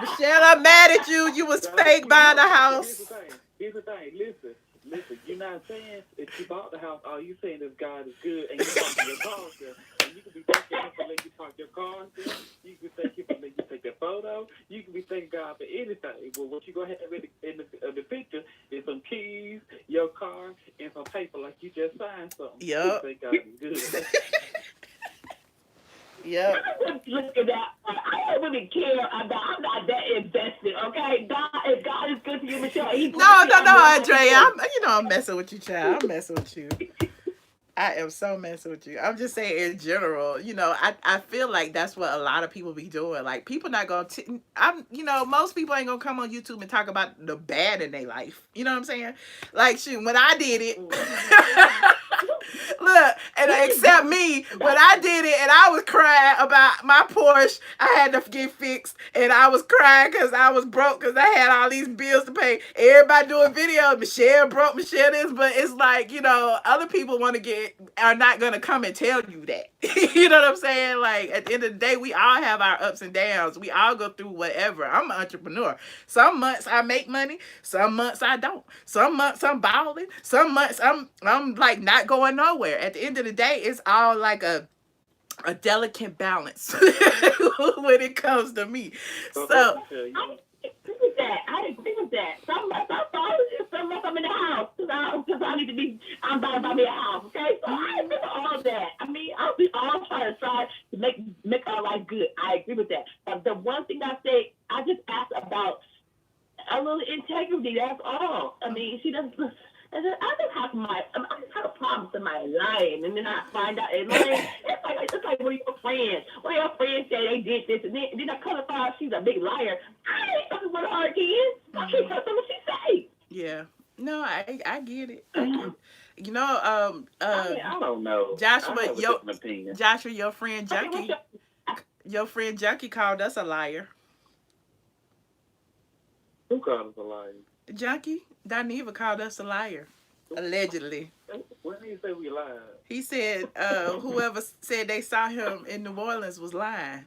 Michelle, I'm mad at you. You was fake buying a house. Here's the thing. Listen. You're not saying that you bought the house. All you saying is God is good, and you park your car there. And you can be thanking Him for letting you park your car there. You can be thanking Him for letting you take that photo. You can be thanking God for anything. Well, what you go ahead and in the picture is some keys, your car, and some paper like you just signed something. Yup. You say God is good. Yep. Look at that. I don't really care about. I'm not that invested. Okay, if God is good to you, Michelle, He's No, Andrea. I'm messing with you, child. I'm messing with you. I am so messing with you. I'm just saying in general, I feel like that's what a lot of people be doing. Like, people not gonna most people ain't gonna come on YouTube and talk about the bad in their life. You know what I'm saying? Like, shoot, when I did it, Look, and except me, when I did it and I was crying about my Porsche, I had to get fixed, and I was crying because I was broke because I had all these bills to pay. Everybody doing videos, Michelle broke, Michelle this, but it's like, other people are not gonna come and tell you that. You know what I'm saying? Like at the end of the day, we all have our ups and downs. We all go through whatever. I'm an entrepreneur. Some months I make money, some months I don't. Some months I'm balling, some months I'm like not going nowhere. At the end of the day, it's all like a delicate balance when it comes to me. So I agree with that. Some months I'm falling, some months I'm in the house because I need to be. I'm about to buy me a house. Okay, so I agree with all of that. I mean, we all try to make our life good. I agree with that. But the one thing I say, I just asked about a little integrity. That's all. I mean, she doesn't. I just have a problem with somebody lying, and then I find out they're lying. It's like one of your friends. One of your friends say they did this, and then I come to find out she's a big liar. I ain't fucking with her again. I can't trust what she say. yeah, no, I get it. I get it. I don't know. Joshua, I have a different opinion. Joshua, your friend Junkie called us a liar. Who called us a liar? Junkie, Dineva called us a liar, allegedly. When did he say we lied? He said whoever said they saw him in New Orleans was lying.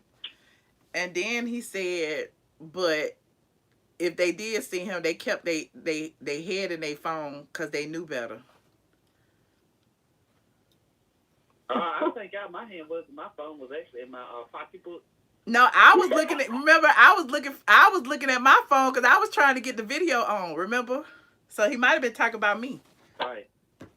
And then he said, but if they did see him, they kept they head in their phone because they knew better. I think my phone was actually in my pocketbook. No, I was looking at. Remember, I was looking at my phone because I was trying to get the video on. Remember, so he might have been talking about me. Right,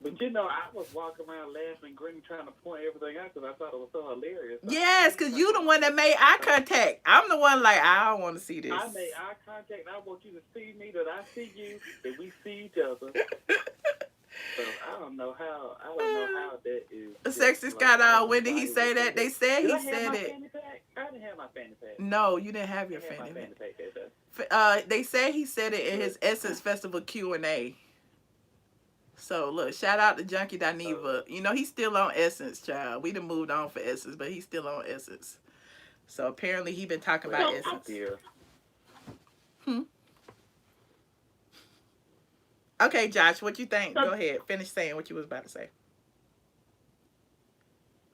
but I was walking around laughing, grinning, trying to point everything out because I thought it was so hilarious. Yes, because you the one that made eye contact. I'm the one like I don't want to see this. I made eye contact. I want you to see me, that I see you, that we see each other. So I don't know how that is. The sexist got out. When did he say that? They said he said it. I didn't have my fanny pack. No, you didn't have your fanny pack. They said he said it in his Essence Festival Q&A. So look, shout out to Junkie Dineva. He's still on Essence, child. We done moved on for Essence, but he's still on Essence. So apparently he been talking about Essence. Okay, Josh, what you think? Go ahead. Finish saying what you was about to say.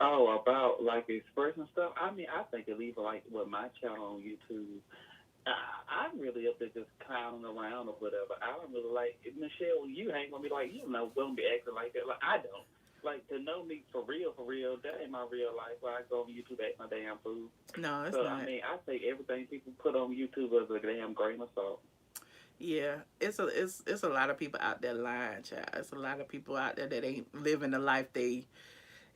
Oh, about like expressing stuff. I mean, I think it even like with my channel on YouTube. I'm really up there just clowning around or whatever. I don't really like Michelle. You hang with me like won't be acting like that. Like I don't. Like to know me for real. That ain't my real life. Where I go on YouTube act my damn food. No, it's so, not. I mean, I think everything people put on YouTube is a damn grain of salt. Yeah, it's a lot of people out there lying, child. It's a lot of people out there that ain't living the life they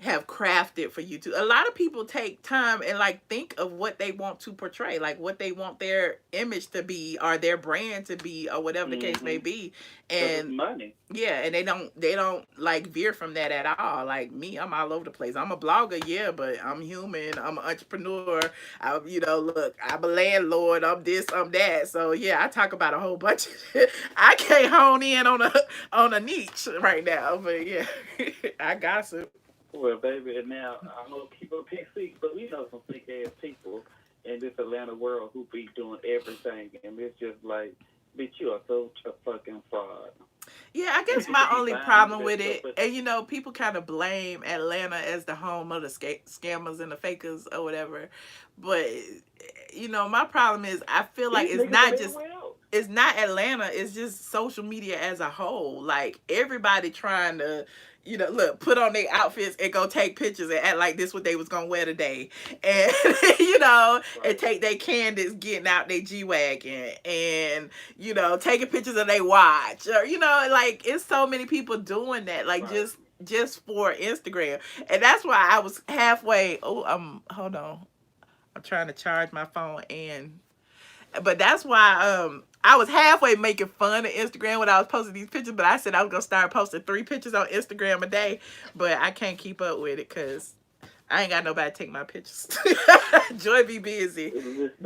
have crafted for YouTube. A lot of people take time and like think of what they want to portray, like what they want their image to be or their brand to be or whatever the case may be. And money. Yeah, and they don't like veer from that at all. Like me, I'm all over the place. I'm a blogger, yeah, but I'm human. I'm an entrepreneur. Look, I'm a landlord. I'm this, I'm that. So yeah, I talk about a whole bunch of shit. I can't hone in on a niche right now, but yeah, I gossip. Well, baby, and now I know people pick seats, but we know some sick ass people in this Atlanta world who be doing everything, and it's just like, bitch, you are such a fucking fraud. Yeah, I guess my only problem with it, and people kind of blame Atlanta as the home of the scammers and the fakers or whatever, but my problem is I feel like it's not Atlanta, it's just social media as a whole. Like everybody trying to look, put on their outfits and go take pictures and act like this what they was gonna wear today, and and take their Candace getting out their G-Wagon and taking pictures of their watch, or like it's so many people doing that, like just for Instagram, and that's why I was halfway. Hold on, I'm trying to charge my phone, but that's why I was halfway making fun of Instagram when I was posting these pictures, but I said I was going to start posting 3 pictures on Instagram a day, but I can't keep up with it because I ain't got nobody to take my pictures. Joy be busy.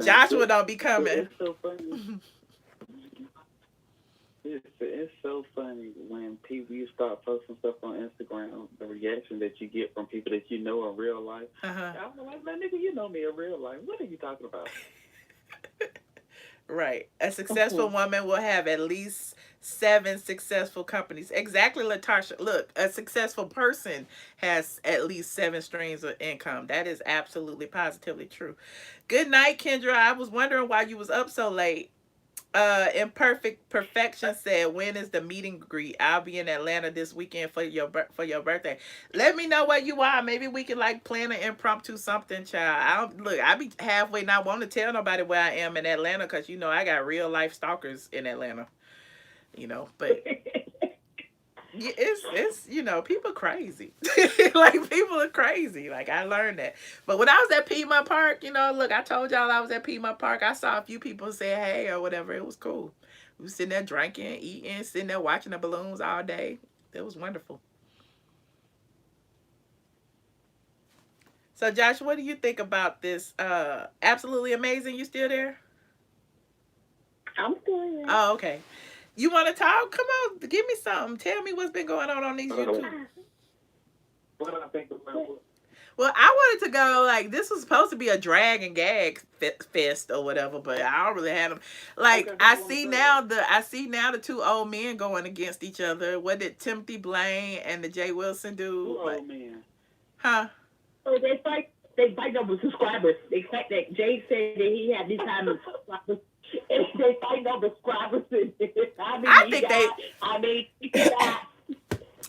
Joshua don't be coming. It's so funny. It's so funny when people you start posting stuff on Instagram, the reaction that you get from people that you know in real life. Uh-huh. I'm like, man, nigga, you know me in real life. What are you talking about? Right. A Mhm. successful woman will have at least 7 successful companies. Exactly, Latasha. Look, a successful person has at least 7 streams of income. That is absolutely positively true. Good night, Kendra. I was wondering why you was up so late. Imperfect Perfection said, "When is the meet and greet? I'll be in Atlanta this weekend for your birthday. Let me know where you are. Maybe we can like plan an impromptu something, child. I don't look. I be halfway not wanting to tell nobody where I am in Atlanta because you know I got real life stalkers in Atlanta. But yeah, it's people crazy. Like people are crazy. Like I learned that. But when I was at Piedmont Park, look, I told y'all I was at Piedmont Park. I saw a few people say hey or whatever. It was cool. We was sitting there drinking, eating, sitting there watching the balloons all day. It was wonderful. So Josh, what do you think about this? Absolutely amazing. You still there? I'm still here. Oh, okay. You want to talk? Come on, give me something. Tell me what's been going on these YouTube. What I think about what? Well, I wanted to go like this was supposed to be a drag and gag fest or whatever, but I don't really have them. Like Okay, who you want to say? I see now the two old men going against each other. What did Timothy Blaine and the Jay Wilson do? Who Like, old man? huh? So they fight. They fight over subscribers. They fight that Jay said that he had this time of subscribers. And they fight over subscribers. I mean, I he think they got. I mean, he got.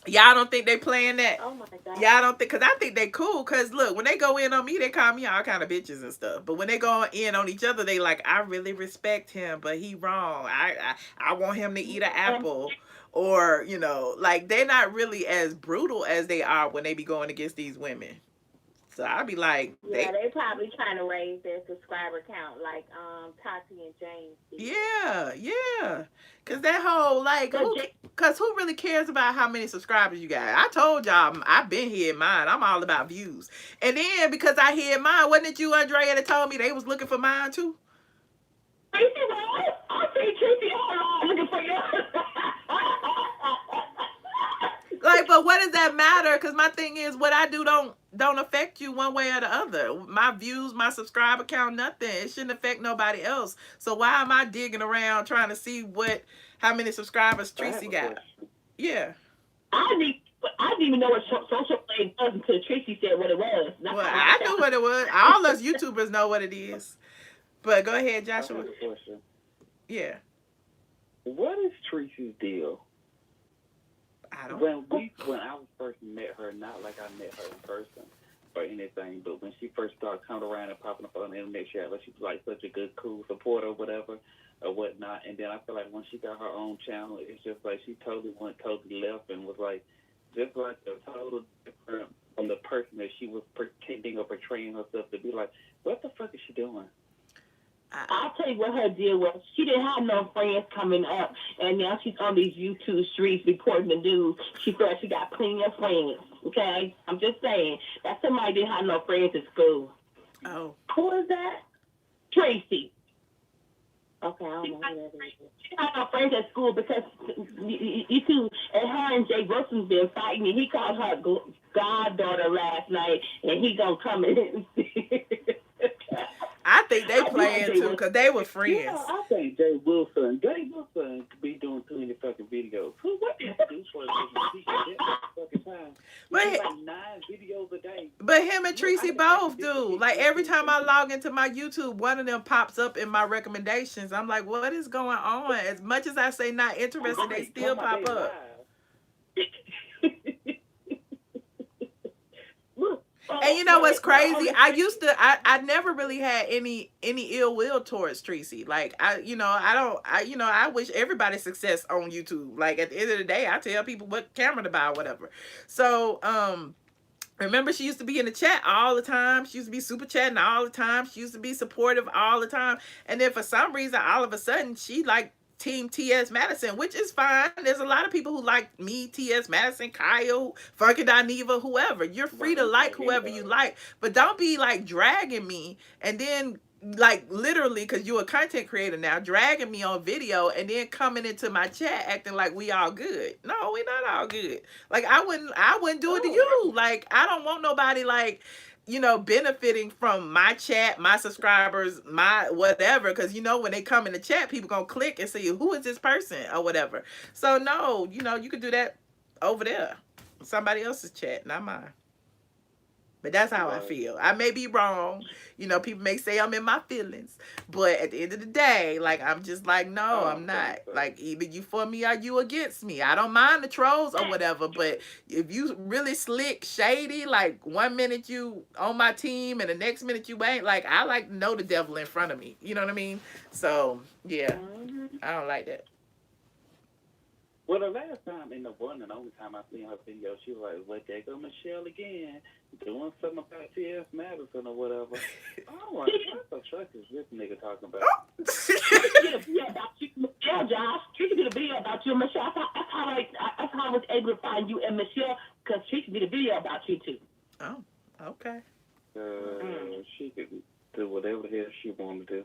y'all don't think they playing that. Oh my God. Y'all don't think, because I think they cool. Because look, when they go in on me, they call me all kind of bitches and stuff. But when they go in on each other, they like, I really respect him, but he wrong. I want him to eat an apple. Or, like they're not really as brutal as they are when they be going against these women. So I'll be like, Yeah, they probably trying to raise their subscriber count like Tati and James did. yeah. Cause that whole like But Jay, cause who really cares about how many subscribers you got? I told y'all I've been here mine. I'm all about views. And then because I hid mine, wasn't it you, Andrea, that told me they was looking for mine too? Tracy, I see Tracy looking for you. Like, but what does that matter? Because my thing is, what I do don't affect you one way or the other. My views, my subscriber count, nothing. It shouldn't affect nobody else. So why am I digging around trying to see how many subscribers I have Tracy a got? question. Yeah. I didn't even know what social play was until Tracy said what it was. That's Well, how I I knew found. what it was. All us YouTubers know what it is. But go ahead, I Joshua. have a question. Yeah. What is Tracy's deal? I don't. When I first met her, not like I met her in person or anything, but when she first started coming around and popping up on the internet, she was like such a good, cool supporter or whatever or whatnot. And then I feel like when she got her own channel, it's just like she totally went totally left and was like just like a total different from the person that she was pretending or portraying herself to be. Like, what the fuck is she doing? I'll tell you what her deal was. She didn't have no friends coming up, and now she's on these YouTube streets reporting the news. She felt she got plenty of friends. Okay, I'm just saying that somebody didn't have no friends at school. Oh. Who is that? Tracy. Okay, I don't know who that is. She had no friends at school because you two and her and Jay Wilson's been fighting, and he called her goddaughter last night, and he gonna come in and see. I think they playing too because they were friends. Yeah, I think Jay Wilson could be doing too many fucking videos. What did he do for a living? He should get fucking time. But He like 9 videos a day. But him and I Tracy think both this do. is Like every time I something. log into my YouTube, one of them pops up in my recommendations. I'm like, what is going on? As much as I say not interested, they still pop up. And you know what's crazy? I never really had any ill will towards Tracy. Like I wish everybody success on YouTube. Like at the end of the day, I tell people what camera to buy or whatever. So remember, she used to be in the chat all the time. She used to be super chatting all the time. She used to be supportive all the time. And then for some reason, all of a sudden, she like Team T.S. Madison, which is fine. There's a lot of people who like me, T.S. Madison, Kyle, Funky Dineva, whoever. You're free to like whoever you like. But don't be like dragging me and then like literally, because you're a content creator now, dragging me on video and then coming into my chat acting like we all good. No, we not all good. Like I wouldn't do it to you. Like I don't want nobody like, benefiting from my chat, my subscribers, my whatever. Because when they come in the chat, people gonna click and see who is this person or whatever. So no, you could do that over there, somebody else's chat, not mine. But that's how I feel. I may be wrong. People may say I'm in my feelings. But at the end of the day, like, I'm just like, no, I'm not. Like, either you for me or you against me. I don't mind the trolls or whatever. But if you really slick, shady, like, one minute you on my team and the next minute you ain't, like, I like to know the devil in front of me. You know what I mean? So, yeah. I don't like that. Well, the last time and the one and only time I seen her video, she was like, well, there go Michelle again, doing something about T.S. Madison or whatever. I'm like, what the fuck is this nigga talking about? She did a video about you, Michelle, Josh. She did a video about you, Michelle. That's how I was able to find you and Michelle, because she did a video about you, too. Oh, okay. She could do whatever the hell she wanted to do.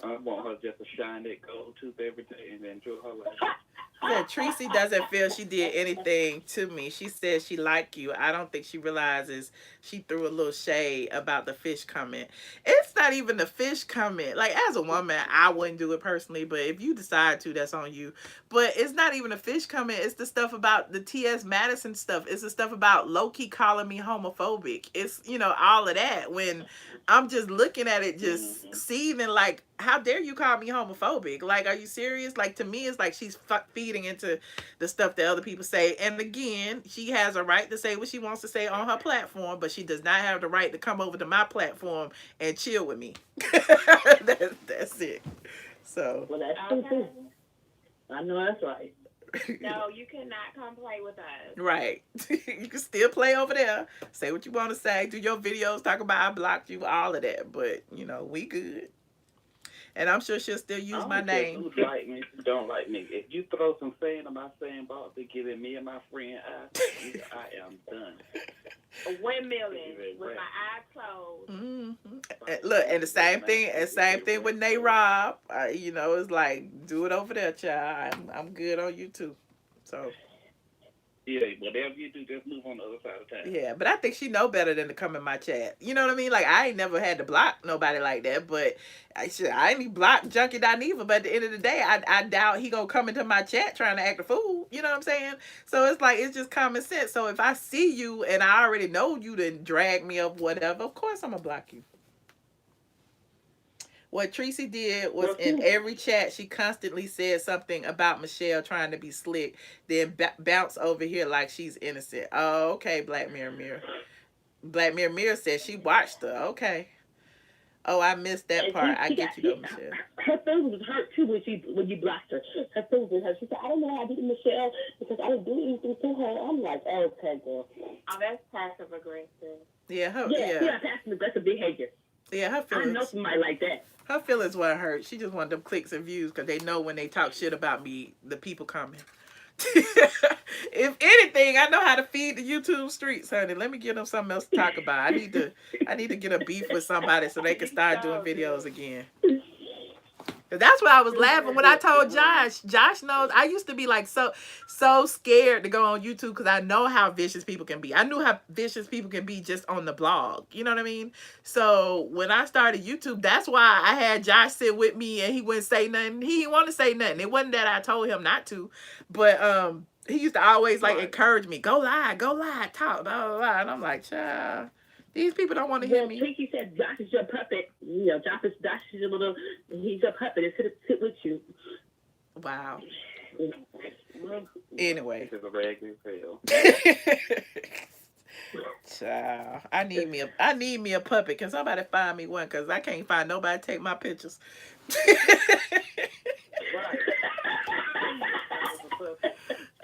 I want her just to shine that gold tooth every day and enjoy her life. Yeah, Tracy doesn't feel she did anything to me. She says she like you. I don't think she realizes she threw a little shade about the fish comment. It's not even the fish comment. Like, as a woman, I wouldn't do it personally, but if you decide to, that's on you. But it's not even a fish comment. It's the stuff about the T.S. Madison stuff. It's the stuff about low-key calling me homophobic. It's, all of that. When I'm just looking at it, just seething, like, how dare you call me homophobic? Like, are you serious? Like, to me, it's like she's feeding into the stuff that other people say. And again, she has a right to say what she wants to say on her platform, but she does not have the right to come over to my platform and chill with me. That's it. So. Well, that's true, too. I know that's right. No, you cannot come play with us. Right. You can still play over there. Say what you want to say. Do your videos. Talk about I blocked you. All of that. But, we good. And I'm sure she'll still use my name. Who like me, who don't like me. If you throw some sand in my sandbox to give it me and my friend I am done. Windmilling with my eyes closed. And look, and the same thing with Nate Rob. It's like, do it over there, child. I'm good on you too. So. Yeah, whatever you do, just move on the other side of town. Yeah, but I think she know better than to come in my chat. You know what I mean? Like, I ain't never had to block nobody like that, but I ain't blocked Junkie Dineva, but at the end of the day, I doubt he gonna come into my chat trying to act a fool. You know what I'm saying? So it's like, it's just common sense. So if I see you and I already know you to drag me up, whatever, of course I'm gonna block you. What Tracy did was in every chat, she constantly said something about Michelle trying to be slick, then bounce over here like she's innocent. Oh, okay, Black Mirror Mirror. Black Mirror Mirror said she watched her. Okay. Oh, I missed that part. I get you though, Michelle. Her feelings was hurt too when you blocked her. Her feelings was hurt. She said, I don't know how I did Michelle because I didn't do anything to her. I'm like, okay, girl. Oh, that's passive aggressive. Yeah, passive aggressive behavior. Yeah, her feelings. I know somebody like that. Her feelings weren't hurt. She just wanted them clicks and views because they know when they talk shit about me, the people coming. If anything, I know how to feed the YouTube streets, honey. Let me give them something else to talk about. I need to get a beef with somebody so they can start doing videos again. That's why I was laughing when I told Josh. Josh knows I used to be like so scared to go on YouTube because I know how vicious people can be. I knew how vicious people can be just on the blog. You know what I mean? So when I started YouTube, that's why I had Josh sit with me and he wouldn't say nothing. He didn't want to say nothing. It wasn't that I told him not to, but he used to always like encourage me, go live, talk, blah, blah, blah. And I'm like, child. These people don't want to hear me. Tracy said, Josh is your puppet. Josh is your little, he's your puppet. It's to sit with you. Wow. Anyway. This is a regular fail. Child, I need me a puppet. Can somebody find me one? Because I can't find nobody to take my pictures.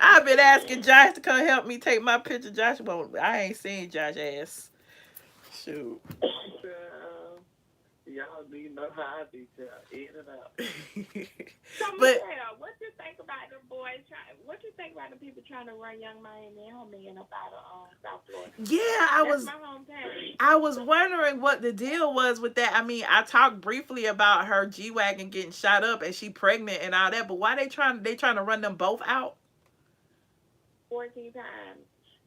I've been asking Josh to come help me take my picture. Josh won't. I ain't seen Josh ass. Shoot. Y'all need to know how I be in and out. So, But Michelle, what you think about the boys what you think about the people trying to run Young Miami home man up out of South Florida? yeah, That's my hometown. I was wondering what the deal was with that. I mean, I talked briefly about her G Wagon getting shot up and she pregnant and all that, but why they trying to run them both out? 14 times.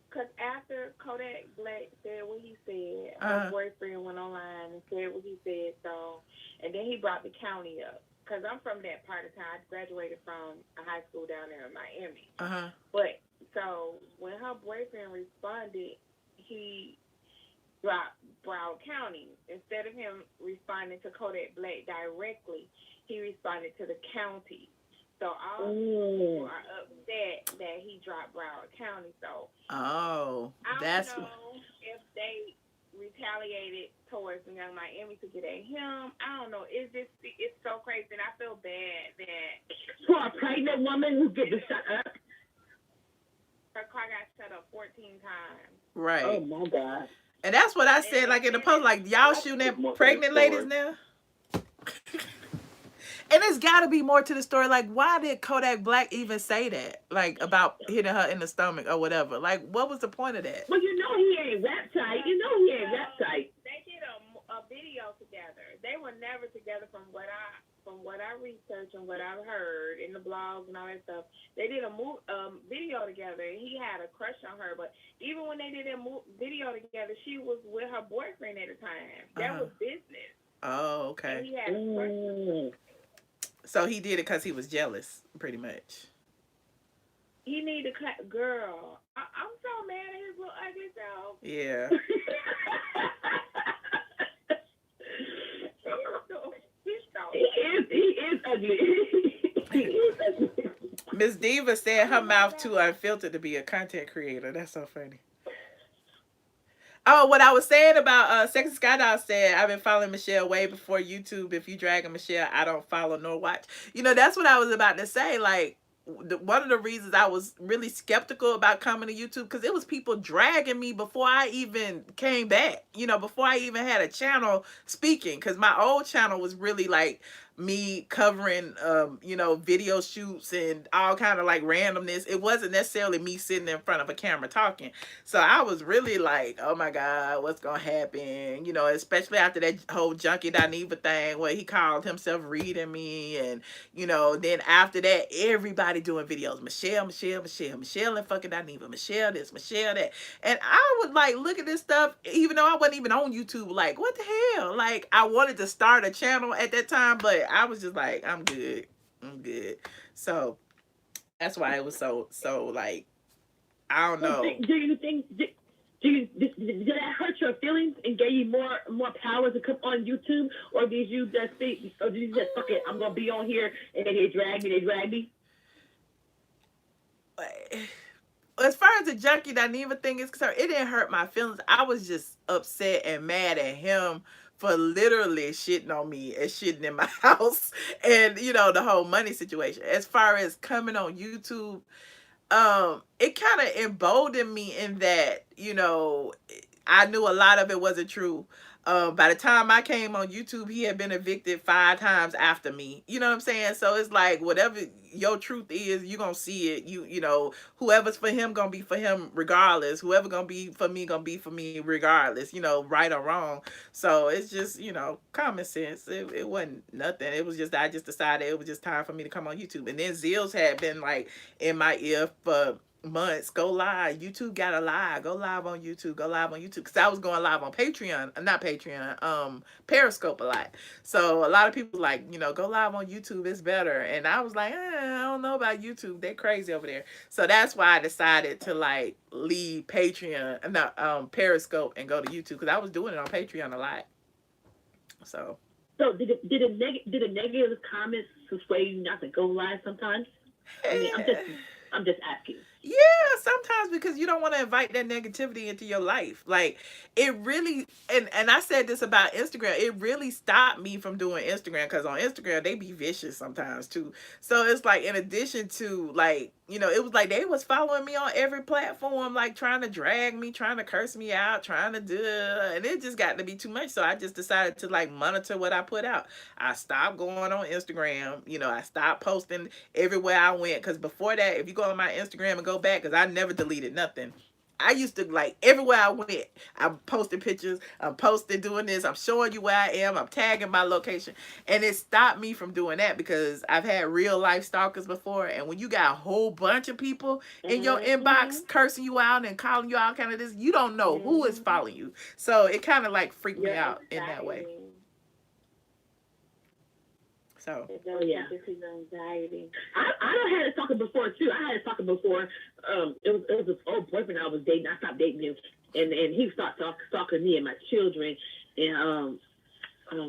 Because after Kodak Black said what he said, her Uh, boyfriend went online and said what he said, so, and then he brought the county up. Because I'm from that part of town. I graduated from a high school down there in Miami. uh-huh. But, so, when her boyfriend responded, he dropped Broward County. Instead of him responding to Kodak Black directly, he responded to the county. So all people are upset that he dropped Broward County. So Oh, I don't that's know if they retaliated towards Young Miami to get at him. I don't know. It's so crazy, and I feel bad that For a pregnant woman who gets shut up. her car got shut up 14 times. right. Oh my God. And that's what I said, like in the post, like y'all shooting at pregnant ladies now. And there's got to be more to the story. Like, why did Kodak Black even say that? Like, about hitting her in the stomach or whatever. Like, what was the point of that? Well, you know he ain't rap tight. You know he ain't rap tight. They did a video together. They were never together from what I researched and what I've heard in the blogs and all that stuff. They did a video together. He had a crush on her, but even when they did a video together, she was with her boyfriend at the time. That was business. Oh, okay. And he had a crush on her. So he did it because he was jealous, pretty much. He need to cut, girl. I'm so mad at his little ugly self. Yeah. He is ugly. He is ugly. Miss Diva said her mouth too unfiltered to be a content creator. That's so funny. Oh, what I was saying about Sexy Skydog said, I've been following Michelle way before YouTube. If you dragging Michelle, I don't follow nor watch. You know, that's what I was about to say. Like, one of the reasons I was really skeptical about coming to YouTube, because it was people dragging me before I even came back, you know, before I even had a channel speaking, because my old channel was really like me covering you know, video shoots and all kind of like randomness. It wasn't necessarily me sitting in front of a camera talking. So I was really like, oh my God, what's gonna happen, you know, especially after that whole Junkie Dineva thing where he called himself reading me. And you know, then after that, everybody doing videos, Michelle and fucking Dineva, Michelle this, Michelle that. And I would like look at this stuff, even though I wasn't even on YouTube, like, what the hell? Like, I wanted to start a channel at that time, but I was just like, I'm good. So that's why it was so like, I don't know. Do you think did that hurt your feelings and gave you more power to come on YouTube, or did you just think, or did you just fuck it, I'm gonna be on here and then they drag me? As far as the Junkie Dineva thing is concerned, it didn't hurt my feelings. I was just upset and mad at him for literally shitting on me and shitting in my house, and you know, the whole money situation. As far as coming on YouTube, it kind of emboldened me in that, you know, I knew a lot of it wasn't true. By the time I came on YouTube, he had been evicted 5 times after me. You know what I'm saying? So it's like, whatever your truth is, you gonna see it. You know, whoever's for him gonna be for him regardless. Whoever gonna be for me regardless. You know, right or wrong. So it's just, you know, common sense. It wasn't nothing. It was just, I just decided it was just time for me to come on YouTube. And then Zills had been like in my ear for months. Go live. YouTube got a live. Go live on YouTube. Because I was going live on Patreon. Not Patreon. Periscope a lot. So a lot of people like, you know, go live on YouTube. It's better. And I was like, I don't know about YouTube. They crazy over there. So that's why I decided to like leave Patreon, not Periscope, and go to YouTube, because I was doing it on Patreon a lot. So did the negative comments persuade you not to go live sometimes? I mean, I'm just asking. Yeah, sometimes because you don't want to invite that negativity into your life. Like it really, and I said this about Instagram. It really stopped me from doing Instagram because on Instagram they be vicious sometimes too. So it's like in addition to like it was like they was following me on every platform, like trying to drag me, trying to curse me out, trying to do, and it just got to be too much. So I just decided to like monitor what I put out. I stopped going on Instagram. I stopped posting everywhere I went. Because before that, if you go on my Instagram and go back, because I never deleted nothing. I used to like everywhere I went, I'm posting pictures, I'm posting doing this, I'm showing you where I am, I'm tagging my location. And it stopped me from doing that because I've had real life stalkers before. And when you got a whole bunch of people in your inbox cursing you out and calling you all kind of this, you don't know who is following you. So it kind of like freaked me out in that way. So it does to your anxiety. I don't had a stalker before too. I had a stalker before. It was this old boyfriend I was dating. I stopped dating him, and he started stalking me and my children. And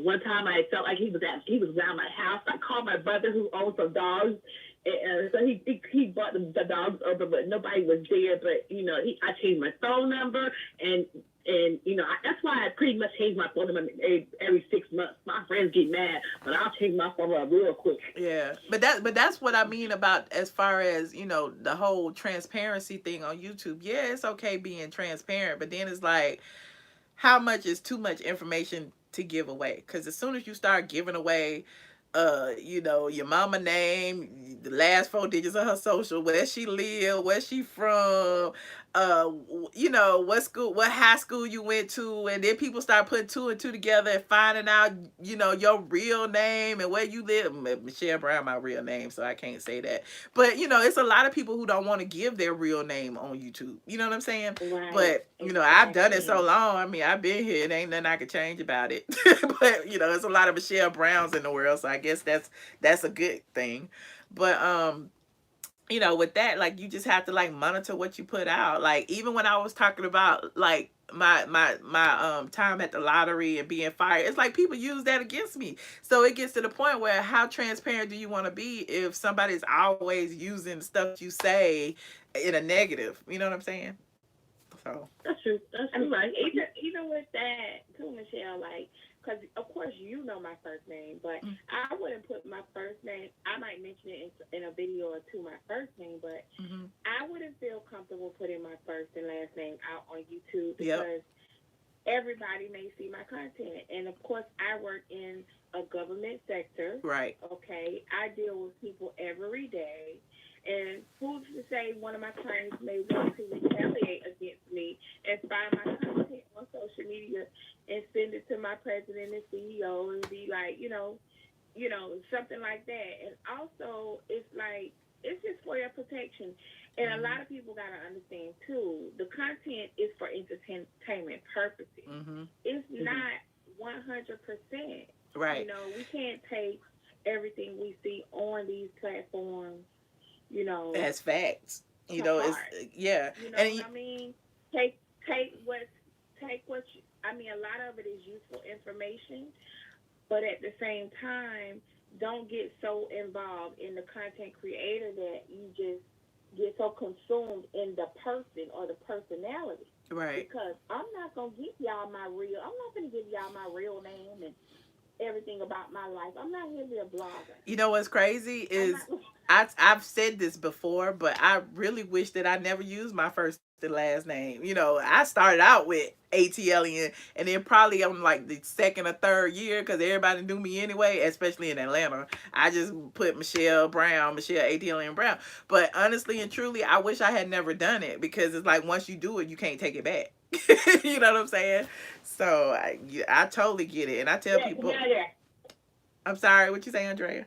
one time I felt like he was around my house. I called my brother who owns some dogs. And so he brought the dogs over, but nobody was there. But I changed my phone number, and that's why I pretty much change my phone number every 6 months. My friends get mad, but I'll change my phone number real quick. Yeah, but that's what I mean about as far as the whole transparency thing on YouTube. Yeah, it's okay being transparent, but then it's like, how much is too much information to give away? Because as soon as you start giving away your mama name, the last 4 digits of her social, where she live, where she from, what high school you went to, and then people start putting two and two together and finding out, your real name and where you live. Michelle Brown, my real name, so I can't say that. But it's a lot of people who don't want to give their real name on YouTube. You know what I'm saying? Right. But I've done it so long. I mean, I've been here. It ain't nothing I could change about it. But there's a lot of Michelle Browns in the world, so I guess that's a good thing. But with that, like, you just have to like monitor what you put out. Like, even when I was talking about like my time at the lottery and being fired, it's like people use that against me. So it gets to the point where, how transparent do you want to be if somebody's always using stuff you say in a negative? You know what I'm saying? So that's true. That's true. Right. Even with that too, Michelle, like, because of course my first name, but I wouldn't put my first name. I might mention it in a video or two, my first name, but I wouldn't feel comfortable putting my first and last name out on YouTube because everybody may see my content, and of course I work in a government sector. Right. Okay, I deal with people every day. And who's to say one of my clients may want to retaliate against me and find my content on social media and send it to my president and CEO and be like, something like that. And also, it's like, it's just for your protection. And a lot of people got to understand, too, the content is for entertainment purposes. It's not 100%. Right. We can't take everything we see on these platforms, as facts. It's You know and what I mean? Take what I mean, a lot of it is useful information, but at the same time, don't get so involved in the content creator that you just get so consumed in the person or the personality. Right. Because I'm not gonna give y'all I'm not gonna give y'all my real name and everything about my life. I'm not here to be a blogger. You know what's crazy is I've said this before, but I really wish that I never used my first and last name. I started out with ATLien, and then probably on like the second or third year, because everybody knew me anyway, especially in Atlanta, I just put Michelle ATLien Brown. But honestly and truly, I wish I had never done it, because it's like once you do it, you can't take it back. You know what I'm saying? So I totally get it, and I tell people. I'm sorry, what you say, Andrea?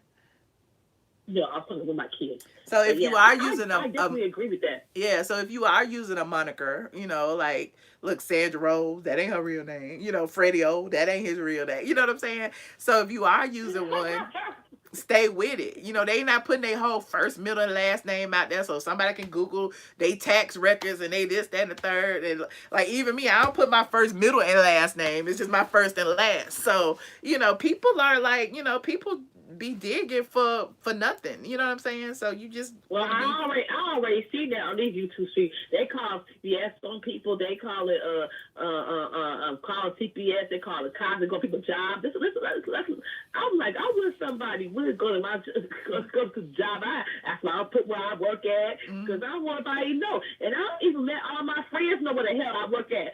No, I'm talking with my kids. So if you are using I definitely agree with that. Yeah, so if you are using a moniker, like, look, Sandra Rose, that ain't her real name. Freddie O, that ain't his real name. You know what I'm saying? So if you are using one, stay with it. They not putting their whole first, middle, and last name out there, so somebody can Google they tax records and they this, that, and the third. And like, even me, I don't put my first, middle, and last name. It's just my first and last. So people are like, people be digging for nothing. You know what I'm saying? So you just Well, want to be. I already see that on these YouTube streets. They call CPS some people. They call it call it CPS. They call it cops. They go people job. I'm like, I wish somebody would go to my go to the job. That's why I put where I work at because I don't want anybody to know, and I don't even let all my friends know where the hell I work at.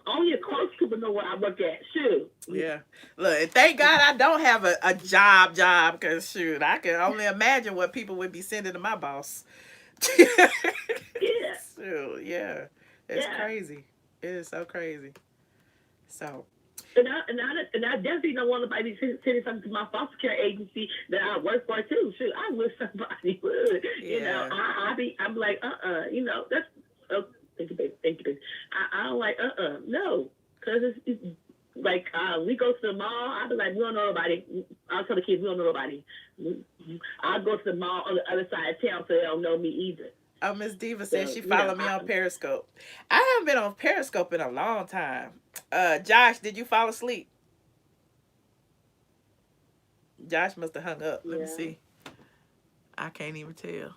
Only your close people know where I work at. Shoot. Yeah. Look, and thank God I don't have a job, because shoot, I can only imagine what people would be sending to my boss. Yeah. Shoot, yeah. It's Yeah. crazy. It is so crazy. So. And I definitely don't want anybody sending something to my foster care agency that I work for too. Shoot, I wish somebody would. Yeah. You know, I'm like, you know, that's thank you, baby. I don't like no, because it's like we go to the mall. I be like, we don't know nobody. I'll tell the kids we don't know nobody. I'll go to the mall on the other side of town so they don't know me either. Oh, Miss Diva says she followed me on Periscope. I haven't been on Periscope in a long time. Josh, did you fall asleep? Josh must have hung up. Let me see. I can't even tell.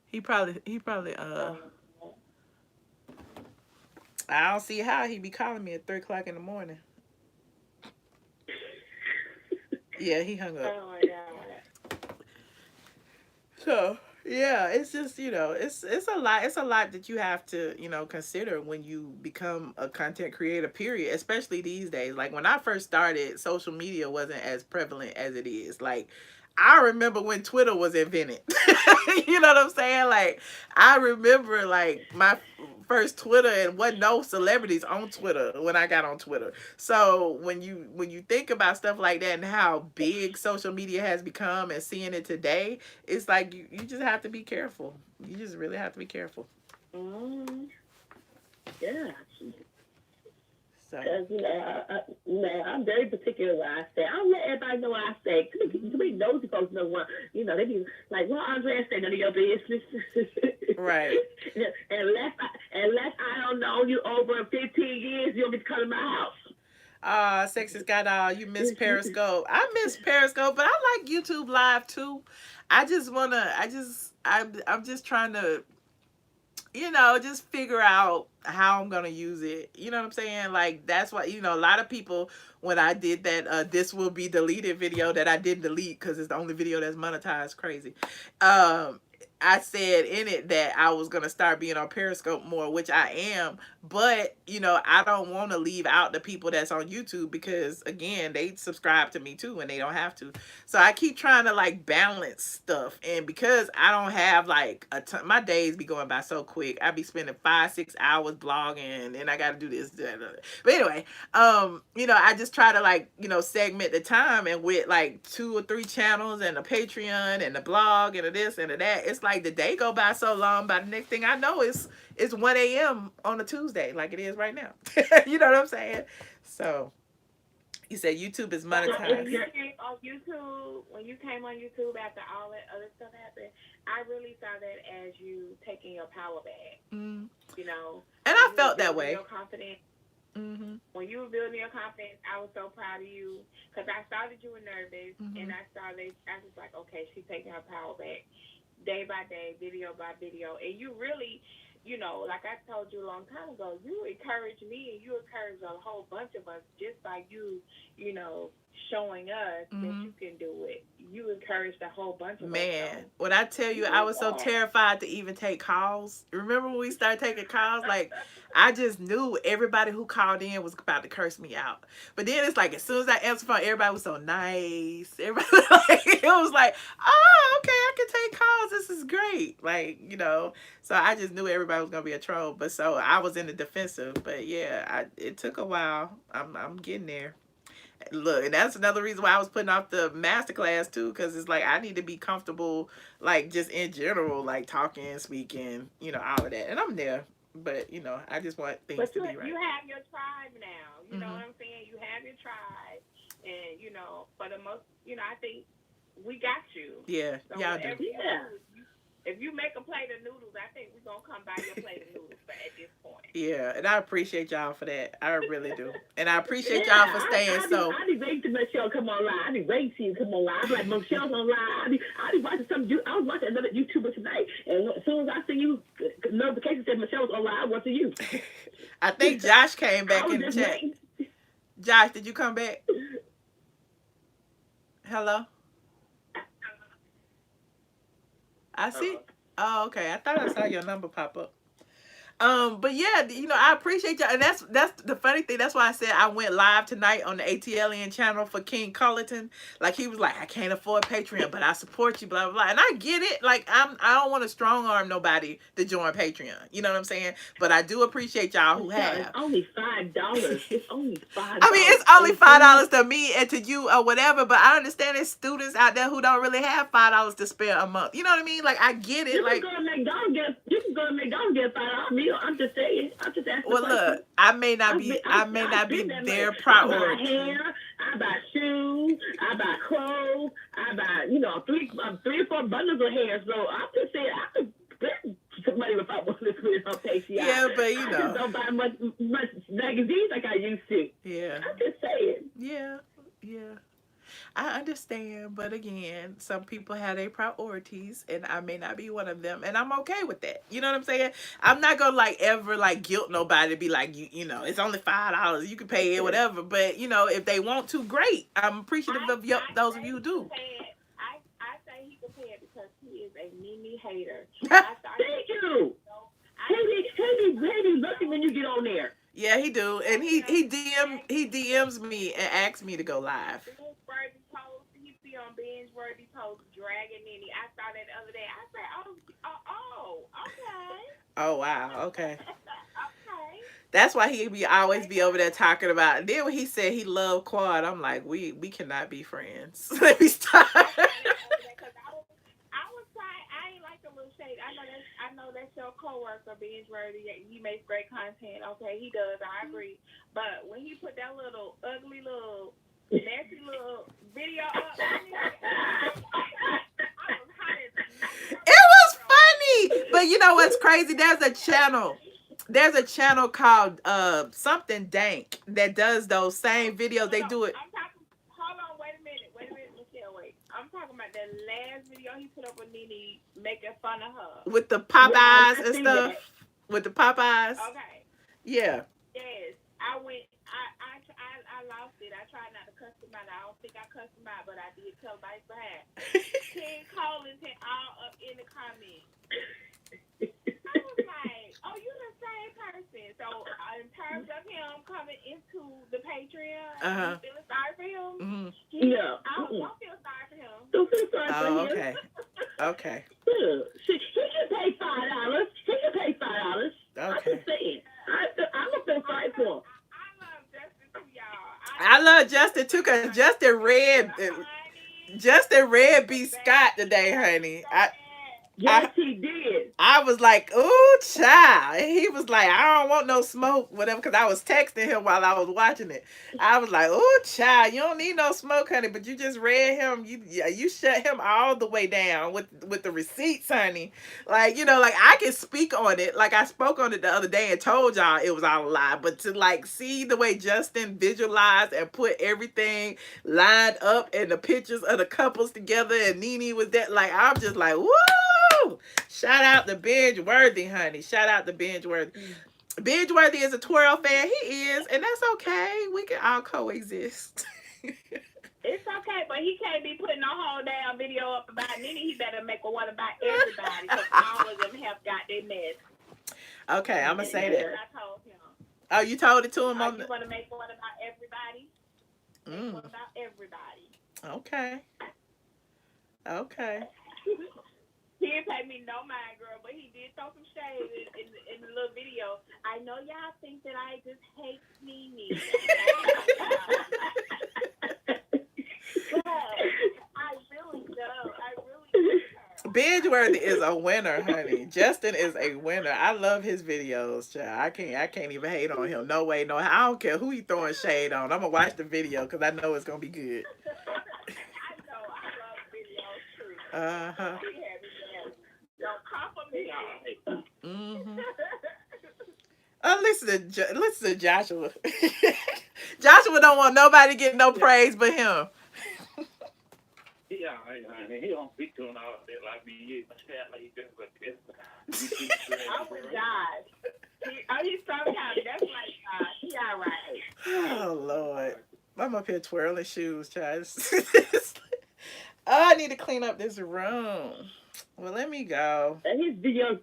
He probably I don't see how he be calling me at 3:00 in the morning. Yeah, he hung up. Oh my God. So yeah, it's just, it's a lot. It's a lot that you have to, consider when you become a content creator, period, especially these days. Like when I first started, social media wasn't as prevalent as it is. Like I remember when Twitter was invented. You know what I'm saying? Like I remember like my first Twitter, and wasn't no celebrities on Twitter when I got on Twitter. So when you think about stuff like that and how big social media has become and seeing it today, it's like you just have to be careful. You just really have to be careful. Yeah. So. Because, I'm very particular what I say. I don't let everybody know what I say. Too many nosy folks know what, they be like, well, Andrea say none of your business. Right. Unless I don't know you over 15 years, you don't get to come to my house. Sexist guy, you miss Periscope. I miss Periscope, but I like YouTube Live too. I'm just trying to, just figure out how I'm gonna use it. You know what I'm saying? Like that's why, a lot of people, when I did that this will be deleted video that I didn't delete because it's the only video that's monetized, crazy. I said in it that I was gonna start being on Periscope more, which I am, but I don't want to leave out the people that's on YouTube because again, they subscribe to me too and they don't have to. So I keep trying to like balance stuff, and because I don't have like a ton, my days be going by so quick. I be spending 5-6 hours blogging, and I got to do this. But anyway, I just try to like segment the time, and with like 2 or 3 channels and a Patreon and the blog and a this and a that, it's like the day go by so long. By the next thing I know, it's 1 a.m. on a Tuesday, like it is right now. You know what I'm saying? So you said YouTube is monetized. When you came on YouTube after all that other stuff happened, I really saw that as you taking your power back. Mm-hmm. And I felt that way. Your confidence. Mm-hmm. When you were building your confidence, I was so proud of you because I saw that you were nervous, and I was like, okay, she's taking her power back day by day, video by video, and you really, like I told you a long time ago, you encouraged me and you encouraged a whole bunch of us just by you, showing us that you can do it. You encouraged a whole bunch of us. Man, when I tell you, I was so terrified to even take calls. Remember when we started taking calls? Like, I just knew everybody who called in was about to curse me out. But then it's like, as soon as I answered the phone, everybody was so nice. Everybody, it was like, oh, okay, I can take calls. This is great. Like, so I just knew everybody was going to be a troll. But so I was in the defensive. But yeah, it took a while. I'm getting there. Look, and that's another reason why I was putting off the masterclass too, because it's like I need to be comfortable, like just in general, like talking, speaking, all of that. And I'm there, but I just want things to be right. You have your tribe now. You know what I'm saying? You have your tribe, and for the most, I think we got you. Yeah, so y'all do. If you make a plate of noodles, I think we're gonna come buy your plate of noodles. But at this point, Yeah, and I appreciate y'all for that. I really do. And I appreciate y'all for Yeah, staying so. I be waiting to Michelle come on live. I be waiting to you come on live. I be like, Michelle's on live. I be watching some. I was watching another YouTuber tonight, and as soon as I see you, notification said Michelle's on live. What's to you? I think Josh came I back was in the just chat. waiting. Josh, did you come back? Hello? I see. Oh, okay. I thought I saw your number pop up. But yeah, I appreciate y'all, and that's the funny thing. That's why I said I went live tonight on the ATLien channel for King Cullerton. Like he was like, I can't afford Patreon, but I support you, blah blah blah. And I get it. Like I don't want to strong arm nobody to join Patreon. You know what I'm saying? But I do appreciate y'all who Michelle, have. it's only $5. It's only $5. I mean, it's only $5 to me and to you or whatever, but I understand there's students out there who don't really have $5 to spare a month. You know what I mean? Like I get it. You Like can go to McDonald's. You can go to McDonald's get $5 meal. I'm just saying. I'm just asking. well, look, I may not be their priority. I buy hair. I buy shoes. I buy clothes. I buy three or four bundles of hair. So I'm just saying I could spend some money if I wanted to spend on Patreon. Yeah, but I just don't buy much magazines like I used to. Yeah. I'm just saying. Yeah. I understand, but again, some people have their priorities, and I may not be one of them, and I'm okay with that. You know what I'm saying? I'm not gonna ever guilt nobody to be like it's only $5. You can pay it, whatever. But if they want to, great. I'm appreciative of those of you who do. I say he can pay it because he is a Mimi hater. Thank you. He be looking when you get on there. Yeah, he do, and he DMs me and asks me to go live. He be on binge worthy post dragging Nene. I saw that the other day. I said, oh, okay. Oh wow, okay. Okay. That's why he always be over there talking about. And then when he said he loved Quad, I'm like, we cannot be friends. Let me stop. I ain't like the little shade. I know that's your coworker, binge worthy. He makes great content. Okay, he does. I agree. But when he put that little ugly little nasty little video up, it was funny. But you know what's crazy? There's a channel called something dank that does those same videos. They do it. Hold on, wait a minute, Michelle, wait. I'm talking about the last video he put up with Nene making fun of her. With the Popeyes and stuff. That. With the Popeyes. Okay. Yeah. Yes. I lost it. I tried not to cuss him out. I don't think I cussed him out, but I did tell Vice behalf. King Collington all up in the comments. I was like, oh, you the same person. So in terms of him coming into the Patreon, you feeling sorry for him? Mm-hmm. I don't feel sorry for him. Don't feel sorry for him. Okay. Okay. He can pay $5. He can pay $5. Okay. I'm just saying. I'm gonna feel sorry for him. I love Justin too, cause Justin Red beat Scott today, honey. Yes, he did. I was like, ooh, child. And he was like, I don't want no smoke, whatever, because I was texting him while I was watching it. I was like, ooh, child, you don't need no smoke, honey, but you just read him. You shut him all the way down with the receipts, honey. Like, I can speak on it. Like, I spoke on it the other day and told y'all it was all a lie. But to, see the way Justin visualized and put everything lined up and the pictures of the couples together and Nene was that, I'm just like, woo! Shout out to Binge Worthy, honey. Shout out to Binge Worthy. Binge Worthy is a twirl fan. He is, and that's okay. We can all coexist. It's okay, but he can't be putting a whole damn video up about Nene. He better make one about everybody, because all of them have got their mess. Okay, I'm gonna say that. I told him. Oh, you told it to him on the. You want to make one about everybody? Make one about everybody. Okay. Okay. He didn't pay me no mind, girl, but he did throw some shade in the little video. I know y'all think that I just hate Nene. I really do. Binge Worthy is a winner, honey. Justin is a winner. I love his videos, child. I can't even hate on him. No way, no. I don't care who he throwing shade on. I'm gonna watch the video because I know it's gonna be good. I know. I love videos too. Uh-huh. Don't compliment. Mm-hmm. Oh, listen to Joshua. Joshua don't want nobody to get no praise but him. Yeah, he don't speak to him all that like me. Like he just like this. I'm with God. He's so happy. That's like God. He all right. Oh Lord, I'm up here twirling shoes, child. Oh, I need to clean up this room. Well, let me go. And his videos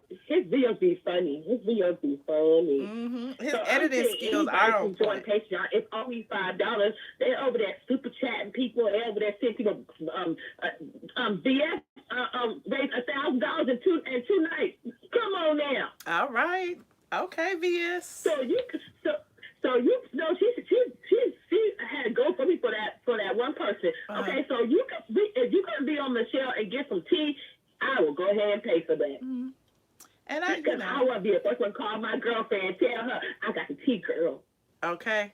be funny. His videos be funny. His So I'm editing saying skills anybody are on can join point. Patreon. It's only $5. They're over there super chatting people. They're over there sending people BS raised $1,000 in two nights. Come on now. All right. Okay, VS. So you know she had to go for me for that one person. Okay, so if you could be on Michelle and get some tea, I will go ahead and pay for that. Mm-hmm. And Because I want to be the first one to call my girlfriend and tell her I got the tea, girl. Okay.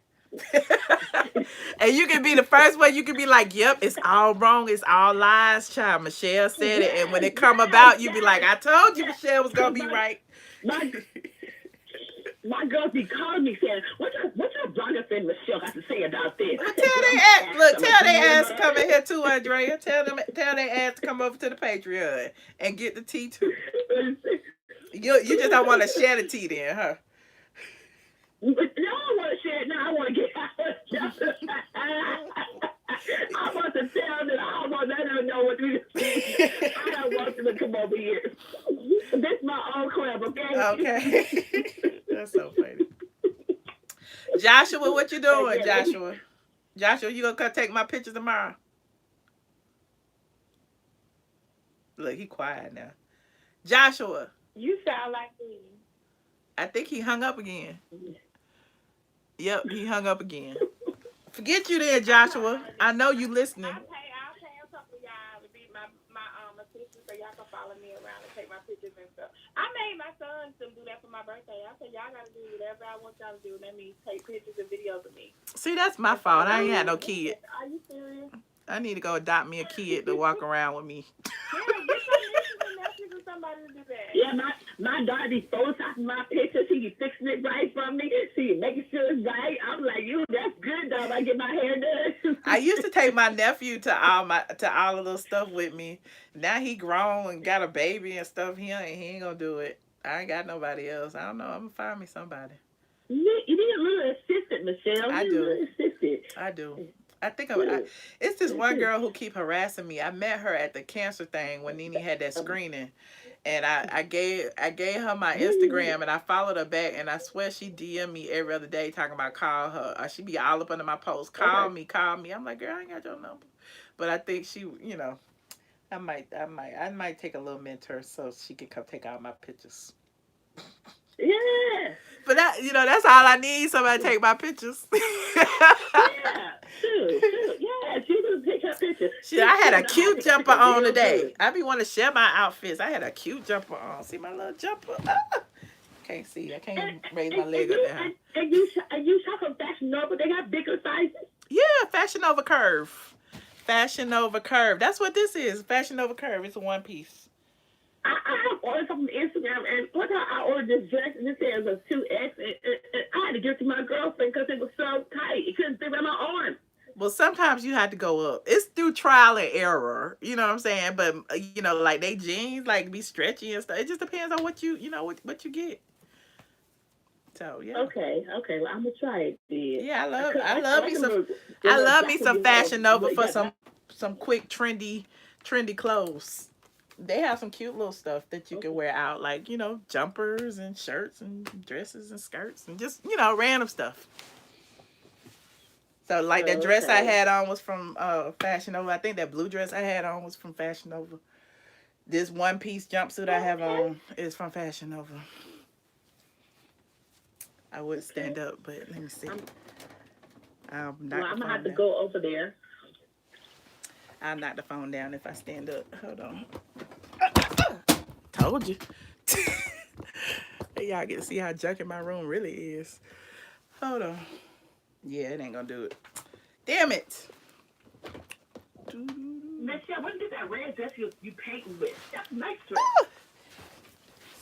And you can be the first one. You can be like, "Yep, it's all wrong. It's all lies, child." Michelle said it, and when it come about, you be like, "I told you, Michelle was gonna be right." My girls be calling me saying, "What your blogger friend Michelle got to say about this?" Well, tell they ass to come in here too, Andrea. Tell they ass to come over to the Patreon and get the tea too. You just don't want to share the tea then, huh? No, I want to share it. No, I want to get I want to tell them. I want to let them know what to do. I don't want them to come over here. This is my own club, okay? Okay. That's so funny. Joshua, what you doing, Joshua? Joshua, you gonna come take my pictures tomorrow? Look, he quiet now. Joshua. You sound like me. I think he hung up again. Yep, he hung up again. Forget you there, Joshua. I know you listening. I'll pay a couple of y'all to be my assistant so y'all can follow me around and take my pictures and stuff. I made my son to do that for my birthday. I said y'all gotta do whatever I want y'all to do. That means take pictures and videos of me. See, that's my fault. I ain't had no kid. Are you serious? I need to go adopt me a kid to walk around with me. Yeah, get some nieces and nephews or somebody to do that. Yeah, my daughter be photoshopping my picture. She be fixing it right for me. She be making sure it's right. I'm like, that's good, dog. I get my hair done. I used to take my nephew to all of those stuff with me. Now he grown and got a baby and stuff. He ain't gonna do it. I ain't got nobody else. I don't know. I'm gonna find me somebody. You need a little assistant, Michelle. I do. do. A little assistant. I do. I think it's this one girl who keep harassing me. I met her at the cancer thing when Nene had that screening, and I gave her my Instagram and I followed her back, and I swear she DM me every other day talking about call her. She be all up under my post. Call me. I'm like, girl, I ain't got your number, but I think she, I might take a little mentor so she can come take all my pictures. Yeah. But that's all I need. Somebody take my pictures. Yeah. Shoot. Yeah, she was take her picture. Shit, I had a cute jumper on today. I be want to share my outfits. I had a cute jumper on. See my little jumper? Can't see. I can't even raise my leg up there. And you shop from Fashion Nova. They got bigger sizes. Yeah, Fashion Nova Curve. Fashion Nova Curve. That's what this is. Fashion Nova Curve. It's a one piece. I have ordered something from Instagram, and one time I ordered this dress, and it says a 2X, and I had to give it to my girlfriend because it was so tight. It couldn't fit around my arm. Well, sometimes you have to go up. It's through trial and error. You know what I'm saying? But, like they jeans, like be stretchy and stuff. It just depends on what you what you get. So, yeah. Okay. Well, I'm going to try it then. Yeah, I love me some Fashion Nova for some quick trendy clothes. They have some cute little stuff that you can wear out, like, jumpers and shirts and dresses and skirts and just, random stuff. So, like, that dress I had on was from Fashion Nova. I think that blue dress I had on was from Fashion Nova. This one-piece jumpsuit I have on is from Fashion Nova. I would stand up, but let me see. I'm going to have to go over there. I'll knock the phone down if I stand up. Hold on. Told you. Y'all get to see how junky my room really is. Hold on. Yeah, it ain't gonna do it. Damn it. Michelle, what is that red dress you painting with? That's a nice dress.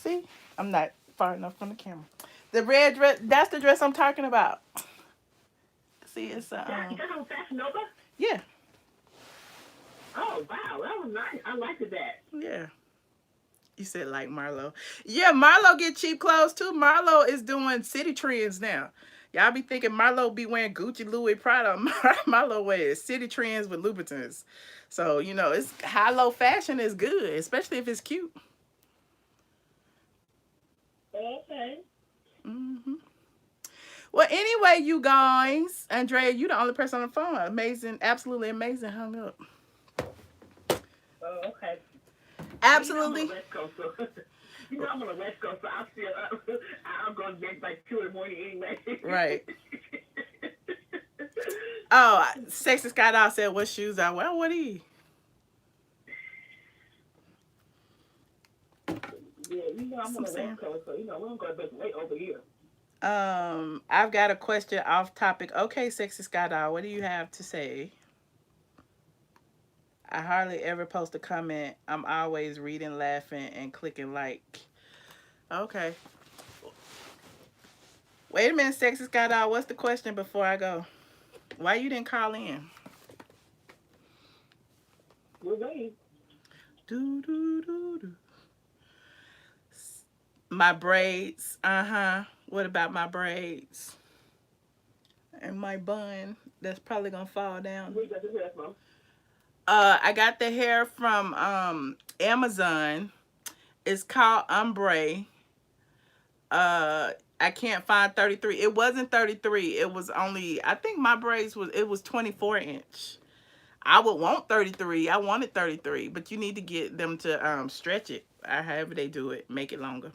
See, I'm not far enough from the camera. The red dress, that's the dress I'm talking about. See, it's a That on Fashion Nova? yeah, Oh, wow. That was nice. I liked that. yeah. You said like Marlo. Yeah, Marlo get cheap clothes too. Marlo is doing city trends now. Y'all be thinking Marlo be wearing Gucci, Louis, Prada. Marlo wears city trends with Louboutins. So, you know, it's high-low fashion is good, especially if it's cute. Okay. hmm Well, anyway, you guys, Andrea, you the only person on the phone. Amazing, absolutely amazing. Hung up. Oh, okay. Absolutely. You know I'm on the West Coast, so you know I'm on the West Coast, so I'm still up. I'm going to bed like 2 in the morning anyway. Right. Oh, Sexy Scott Doll said, what shoes I wear? What are you? Yeah, you know I'm on the West Coast, so you know we don't go to bed late over here. I've got a question off topic. Okay, Sexy Scott Doll, what do you have to say? I hardly ever post a comment. I'm always reading, laughing, and clicking like. Okay. Wait a minute, Sexy Scott Doll. What's the question before I go? Why you didn't call in? We're waiting. Do, do, do, do. My braids. What about my braids? And my bun. That's probably going to fall down. Where you got your hair from? I got the hair from Amazon. It's called ombre. I can't find 33. It wasn't 33. It was only, I think my braids was 24 inch. I would want 33. I wanted 33, but you need to get them to stretch it. However they do it, make it longer.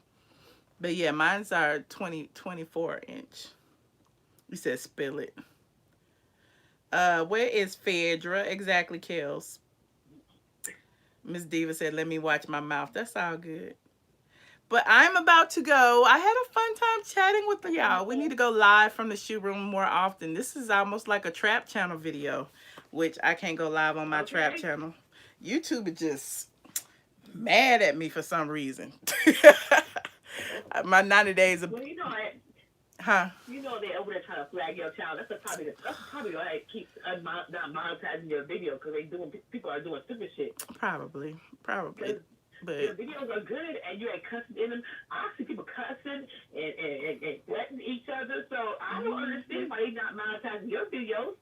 But yeah, mine's are 24 inch. You said spill it. Where is Phaedra? Exactly, Kels. Miss Diva said, let me watch my mouth. That's all good. But I'm about to go. I had a fun time chatting with y'all. We need to go live from the shoe room more often. This is almost like a trap channel video, which I can't go live on my trap channel. YouTube is just mad at me for some reason. My 90 days of... Well, you know, Huh? You know they're over there trying to flag your channel. That's probably why it keeps not monetizing your video, because people are doing stupid shit. Probably. But your videos are good and you ain't cussing in them. I see people cussing and threatening each other, so I don't understand why they not monetizing your videos.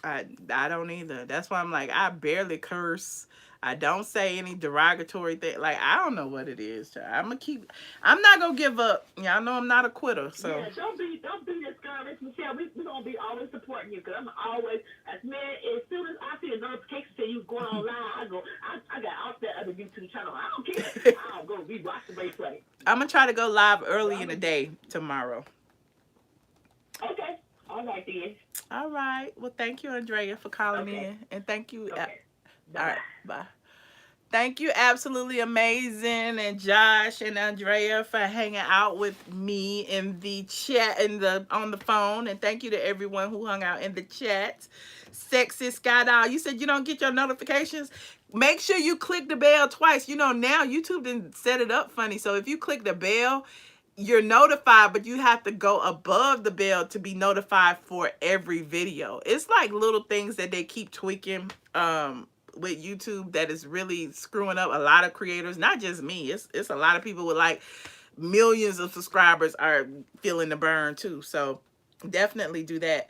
I don't either. That's why I'm like, I barely curse. I don't say any derogatory thing. Like, I don't know what it is. I'm not gonna give up. Y'all know I'm not a quitter. So yeah, don't be discouraged, Michelle. We're gonna be always supporting you, because I'm always, as soon as I see a notification say you going online, I got off that other YouTube channel. I don't care. I'll go rewatch the replay. I'm gonna try to go live early in the day tomorrow. Okay. All right then. All right. Well, thank you, Andrea, for calling in, and thank you. Okay. All right. Bye. Thank you, absolutely amazing, and Josh and Andrea for hanging out with me in the chat on the phone, and thank you to everyone who hung out in the chat. Sexy Sky Doll, you said you don't get your notifications. Make sure you click the bell twice. You know, now YouTube didn't set it up funny, so if you click the bell, you're notified, but you have to go above the bell to be notified for every video. It's like little things that they keep tweaking with YouTube that is really screwing up a lot of creators, not just me. It's a lot of people with like millions of subscribers are feeling the burn too. So definitely do that.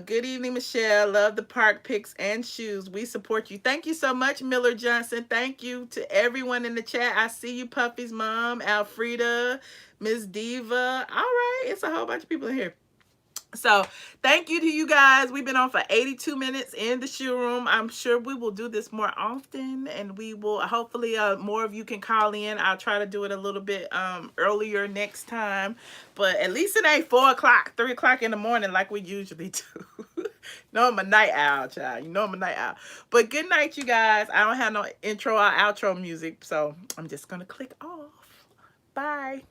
Good evening, Michelle. Love the park pics and shoes. We support you. Thank you so much, Miller Johnson. Thank you to everyone in the chat. I see you, Puffy's mom, Alfreda, Miss Diva. All right, it's a whole bunch of people in here. So thank you to you guys. We've been on for 82 minutes in the shoe room. I'm sure we will do this more often, and we will hopefully more of you can call in. I'll try to do it a little bit earlier next time, but at least it ain't 4 o'clock, 3 o'clock in the morning like we usually do. You know I'm a night owl, child. You know I'm a night owl. But good night, you guys. I don't have no intro or outro music, so I'm just gonna click off. Bye.